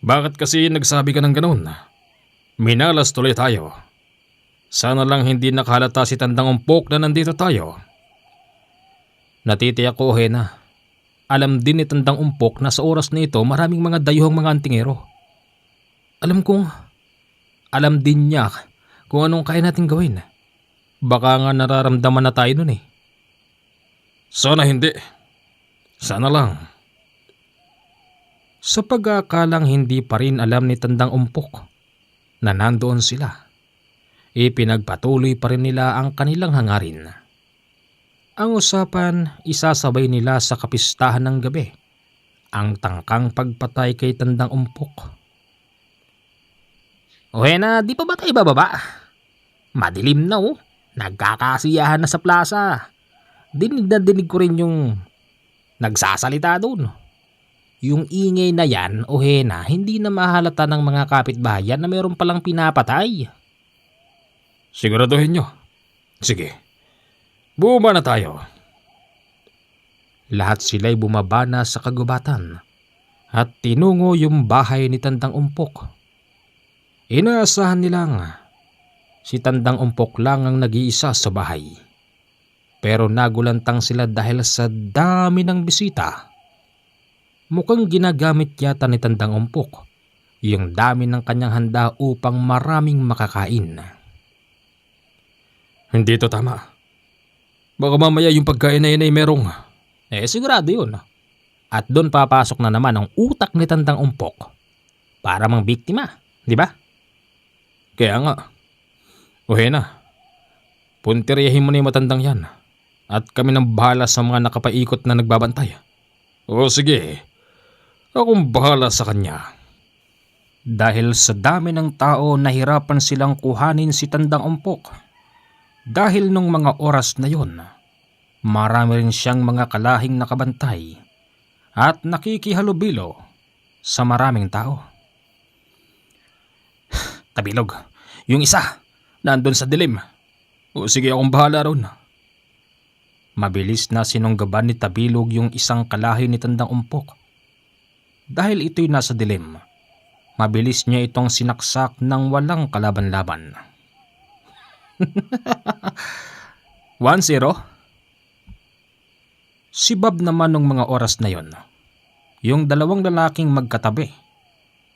Bakit kasi nagsabi ka ng ganun? Minalas tuloy tayo. Sana lang hindi nakahalata si Tandang Umpok na nandito tayo. Natitiyak ko, Hena. Alam din ni Tandang Umpok na sa oras na ito maraming mga dayuhang mga antingero. Alam din niya kung anong kaya natin gawin. Baka nga nararamdaman na tayo nun eh. Sana hindi. Sana lang. Sa pag-aakalang hindi pa rin alam ni Tandang Umpok na nandoon sila, ipinagpatuloy pa rin nila ang kanilang hangarin. Ang usapan, isasabay nila sa kapistahan ng gabi ang tangkang pagpatay kay Tandang Umpok. Hena, di pa ba tayo bababa? Madilim na oh. Nagkakasiyahan na sa plaza. Dinig na dinig ko rin yung nagsasalita doon. Yung ingay na yan, Hena, hindi na mahalata ng mga kapitbahayan na mayroon palang pinapatay. Siguraduhin nyo. Sige. Bumaba na tayo. Lahat sila'y bumaba na sa kagubatan at tinungo yung bahay ni Tandang Umpok. Inaasahan nilang si Tandang Umpok lang ang nag-iisa sa bahay. Pero nagulantang sila dahil sa dami ng bisita. Mukhang ginagamit yata ni Tandang Umpok yung dami ng kanyang handa upang maraming makakain. Hindi ito tama. Baka mamaya yung pagkain na yun ay merong... Sigurado yun. At doon papasok na naman ang utak ni Tandang Umpok para mang biktima, di ba? Kaya nga. Hena, puntiryahin mo na yung matandang yan at kami nang bahala sa mga nakapaikot na nagbabantay. Sige, akong bahala sa kanya. Dahil sa dami ng tao, nahirapan silang kuhanin si Tandang Umpok. Dahil nung mga oras na yon, marami rin siyang mga kalahing nakabantay at nakikihalubilo sa maraming tao. Tabilog, yung isa, nandun sa dilim. Sige, akong bahala ron. Mabilis na sinunggaban ni Tabilog yung isang kalahi ni Tandang Umpok. Dahil ito'y nasa dilim, mabilis niya itong sinaksak ng walang kalaban-laban. 1-0. Si Bob naman nung mga oras na yon, yung dalawang lalaking magkatabi,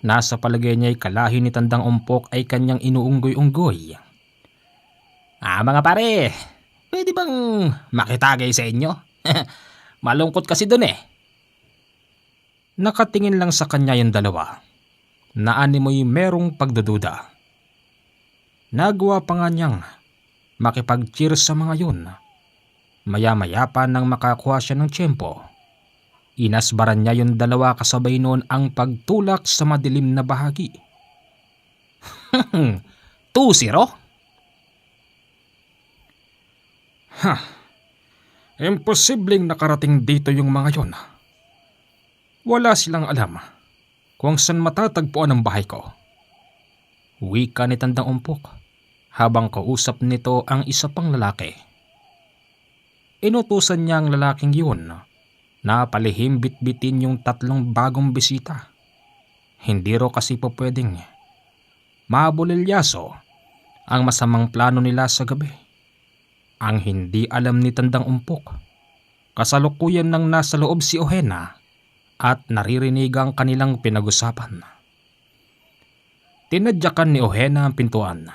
nasa palagay niya'y kalahi ni Tandang Umpok ay kanyang inuunggoy-unggoy. Mga pare, pwede bang makitagay sa inyo? Malungkot kasi dun eh. Nakatingin lang sa kanya yung dalawa, na animoy merong pagdududa. Nagawa pa nga niyang makipag-cheers sa mga yun. Maya-maya pa nang makakuha siya ng tiyempo, inasbaran niya yung dalawa kasabay noon ang pagtulak sa madilim na bahagi. 2-0? Imposibleng nakarating dito yung mga yon. Wala silang alam kung saan matatagpuan ang bahay ko. Wika ni Tandang Umpok habang kausap nito ang isa pang lalaki. Inutusan niya ang lalaking yun na palihim bitbitin yung 3 bagong bisita. Hindi ro kasi po pwedeng mabulilyaso ang masamang plano nila sa gabi. Ang hindi alam ni Tandang Umpok, kasalukuyan nang nasa loob si Ohena at naririnig ang kanilang pinag-usapan. Tinadyakan ni Ohena ang pintuan.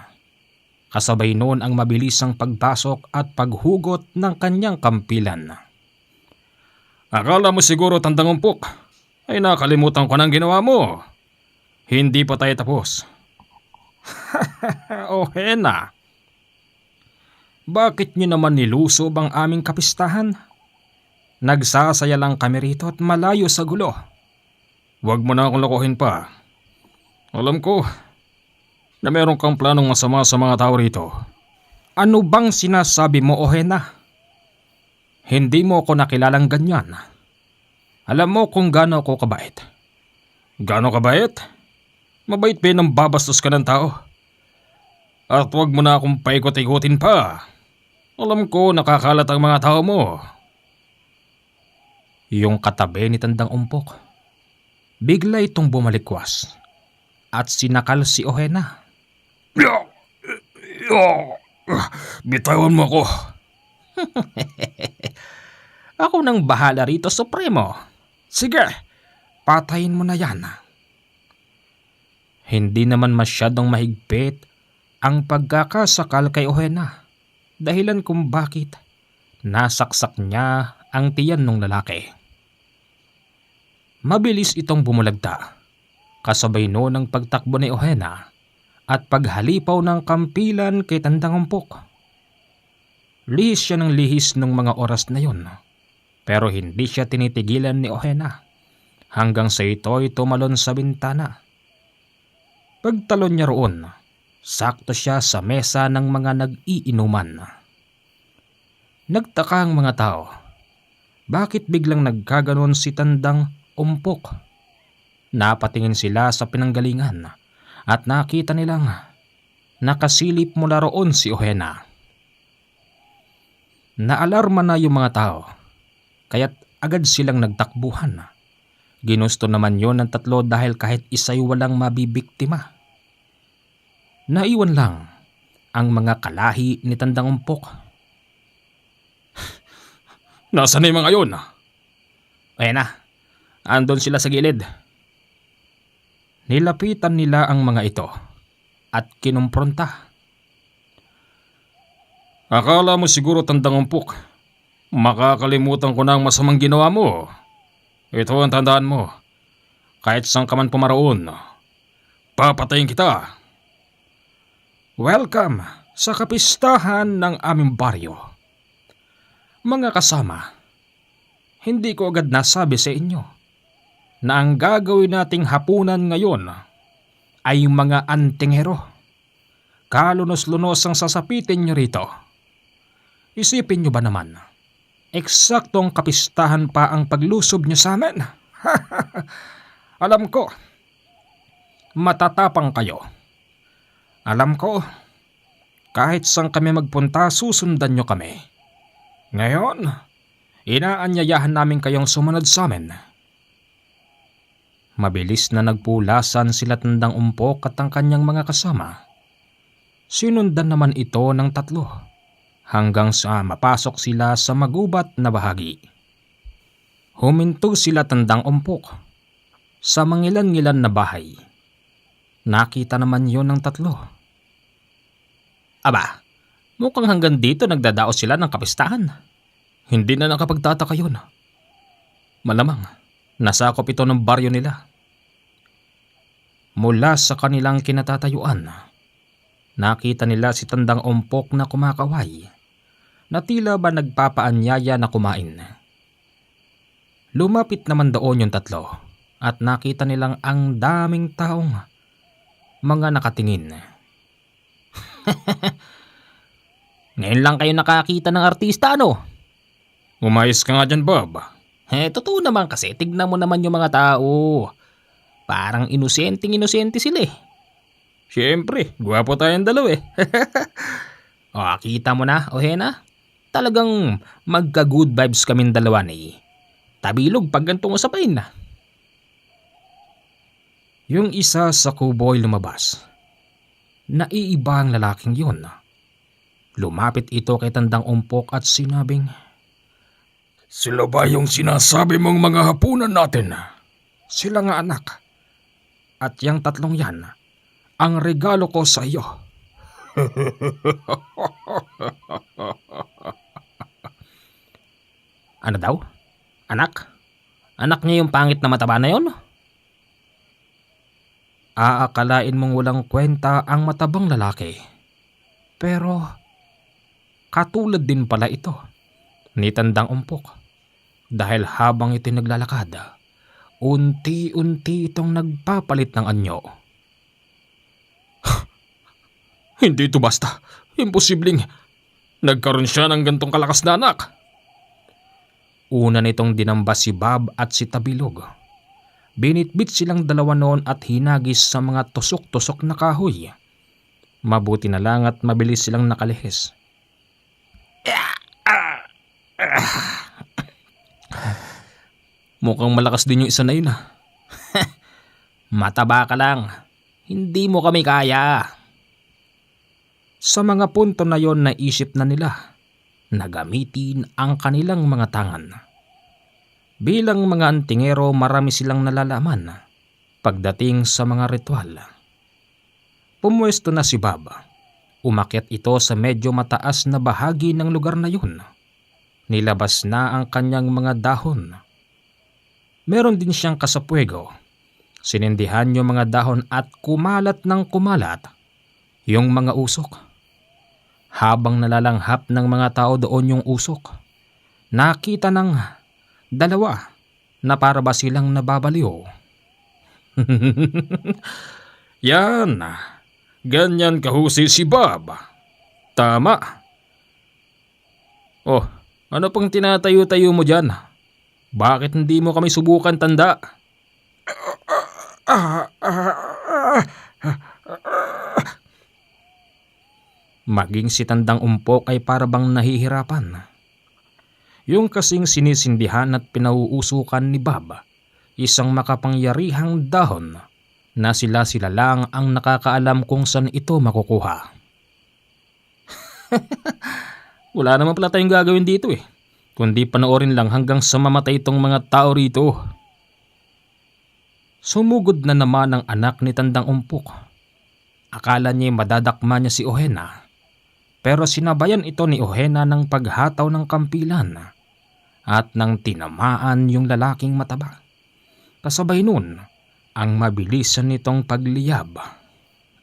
Kasabay noon ang mabilisang pagpasok at paghugot ng kanyang kampilan. Akala mo siguro, Tandang Umpok, ay nakalimutan ko ng ginawa mo. Hindi pa tayo tapos. Ohena, bakit niyo naman nilusob ang aming kapistahan? Nagsasaya lang kami rito at malayo sa gulo. Huwag mo na akong lokohin pa. Alam ko na meron kang planong masama sa mga tao rito. Ano bang sinasabi mo, Ohena? Hindi mo ako nakilalang ganyan. Alam mo kung gaano ako kabait. Gaano kabait? Mabait ba ng babastos ka ng tao? At huwag mo na akong paikot-ikutin pa. Alam ko nakakalat ang mga tao mo. Yung katabi ni Tandang Umpok, bigla itong bumalikwas at sinakal si Ohena. Bitawan mo ako. Ako nang bahala rito, Supremo. Sige, patayin mo na yan. Hindi naman masyadong mahigpit ang pagkakasakal kay Ohena, dahilan kung bakit nasaksak niya ang tiyan ng lalaki. Mabilis itong bumulagta, kasabay noon ang pagtakbo ni Ohena at paghalipaw ng kampilan kay Tandang Umpok. Lihis siya ng lihis nung mga oras na yun, pero hindi siya tinitigilan ni Ohena hanggang sa ito'y tumalon sa bintana. Pagtalon niya roon, sakto siya sa mesa ng mga nag-iinuman. Nagtaka ang mga tao, bakit biglang nagkaganon si Tandang Umpok? Napatingin sila sa pinanggalingan at nakita nilang nakasilip mula roon si Ohena. Naalarma na yung mga tao, kaya't agad silang nagtakbuhan. Ginusto naman yon ng 3 dahil kahit isa'y walang mabibiktima. Naiwan lang ang mga kalahi ni Tandang Umpok. Nasaan na yung mga yun? Ohena, andon sila sa gilid. Nilapitan nila ang mga ito at kinumpronta. Akala mo siguro, Tandang Umpok, makakalimutan ko na ang masamang ginawa mo. Ito ang tandaan mo. Kahit saan ka man pumaroon, papatayin kita. Welcome sa kapistahan ng aming baryo. Mga kasama, hindi ko agad nasabi sa inyo na ang gagawin nating hapunan ngayon ay mga antingero. Kalunos-lunos ang sasapitin nyo rito. Isipin nyo ba naman, eksaktong kapistahan pa ang paglusob nyo sa amin? Alam ko, matatapang kayo. Alam ko, kahit saan kami magpunta, susundan nyo kami. Ngayon, inaanyayahan namin kayong sumunod sa amin. Mabilis na nagpulasan sila Tandang Umpok at ang kanyang mga kasama. Sinundan naman ito ng 3 hanggang sa mapasok sila sa magubat na bahagi. Huminto sila Tandang Umpok sa mangilan-ngilan na bahay. Nakita naman yon ng 3. Aba, mukhang hanggang dito nagdadaos sila ng kapistahan. Hindi na nakapagtataka yun. Malamang, nasakop ito ng baryo nila. Mula sa kanilang kinatatayuan, nakita nila si Tandang Umpok na kumakaway, na tila ba nagpapaanyaya na kumain. Lumapit naman doon yung 3 at nakita nilang ang daming taong mga nakatingin. Ngayon lang kayo nakakita ng artista, ano? Umayos ka nga dyan, Bob. Totoo naman kasi, tignan mo naman yung mga tao. Parang inosenteng-inosente sila eh. Siyempre, gwapo tayong dalawa eh. O, kita mo na, Ohena? Talagang magka-good vibes kaming dalawa ni Tabilog pag gantong usapain na. Yung isa sa kubo ay lumabas. Naiiba ang lalaking yun. Lumapit ito kay Tandang Umpok at sinabing, "Sila ba yung sinasabi mong mga hapunan natin?" "Sila nga, anak. At yung tatlong yan, ang regalo ko sa iyo." Ano daw? Anak? Anak niya yung pangit na mataba na yon? Aakalain mong walang kwenta ang matabang lalaki. Pero katulad din pala ito ni Tandang Umpok. Dahil habang ito naglalakad, unti-unti itong nagpapalit ng anyo. Hindi ito basta. Imposibleng nagkaroon siya ng gantong kalakas na anak. Una nitong dinamba si Bob at si Tabilog. Binitbit silang dalawa noon at hinagis sa mga tusok-tusok na kahoy. Mabuti na lang at mabilis silang nakalihis. Mukhang malakas din yung isa na yun ah. Mataba ka lang. Hindi mo kami kaya. Sa mga punto na yon naisip na nila na gamitin ang kanilang mga tangan. Bilang mga antingero, marami silang nalalaman pagdating sa mga ritual. Pumuesto na si Bob. Umakyat ito sa medyo mataas na bahagi ng lugar na yun. Nilabas na ang kanyang mga dahon. Meron din siyang kasapwego. Sinindihan yung mga dahon at kumalat ng kumalat yung mga usok. Habang nalalanghap ng mga tao doon yung usok, nakita ng dalawa na para ba silang nababaliw. Yan, ganyan kahusay si Bob. Tama. Oh, ano pang tinatayo-tayo mo dyan? Bakit hindi mo kami subukan, tanda? Maging si Tandang Umpok ay parabang nahihirapan. Yung kasing sinisindihan at pinauusukan ni Bob, isang makapangyarihang dahon na sila-sila lang ang nakakaalam kung saan ito makukuha. Wala naman pala tayong gagawin dito eh, kundi panoorin lang hanggang sa mamatay itong mga tao rito. Sumugod na naman ang anak ni Tandang Umpok. Akala niya madadakma niya si Ohena, pero sinabayan ito ni Ohena ng paghataw ng kampilan at nang tinamaan yung lalaking mataba. Kasabay nun ang mabilisan nitong pagliyab.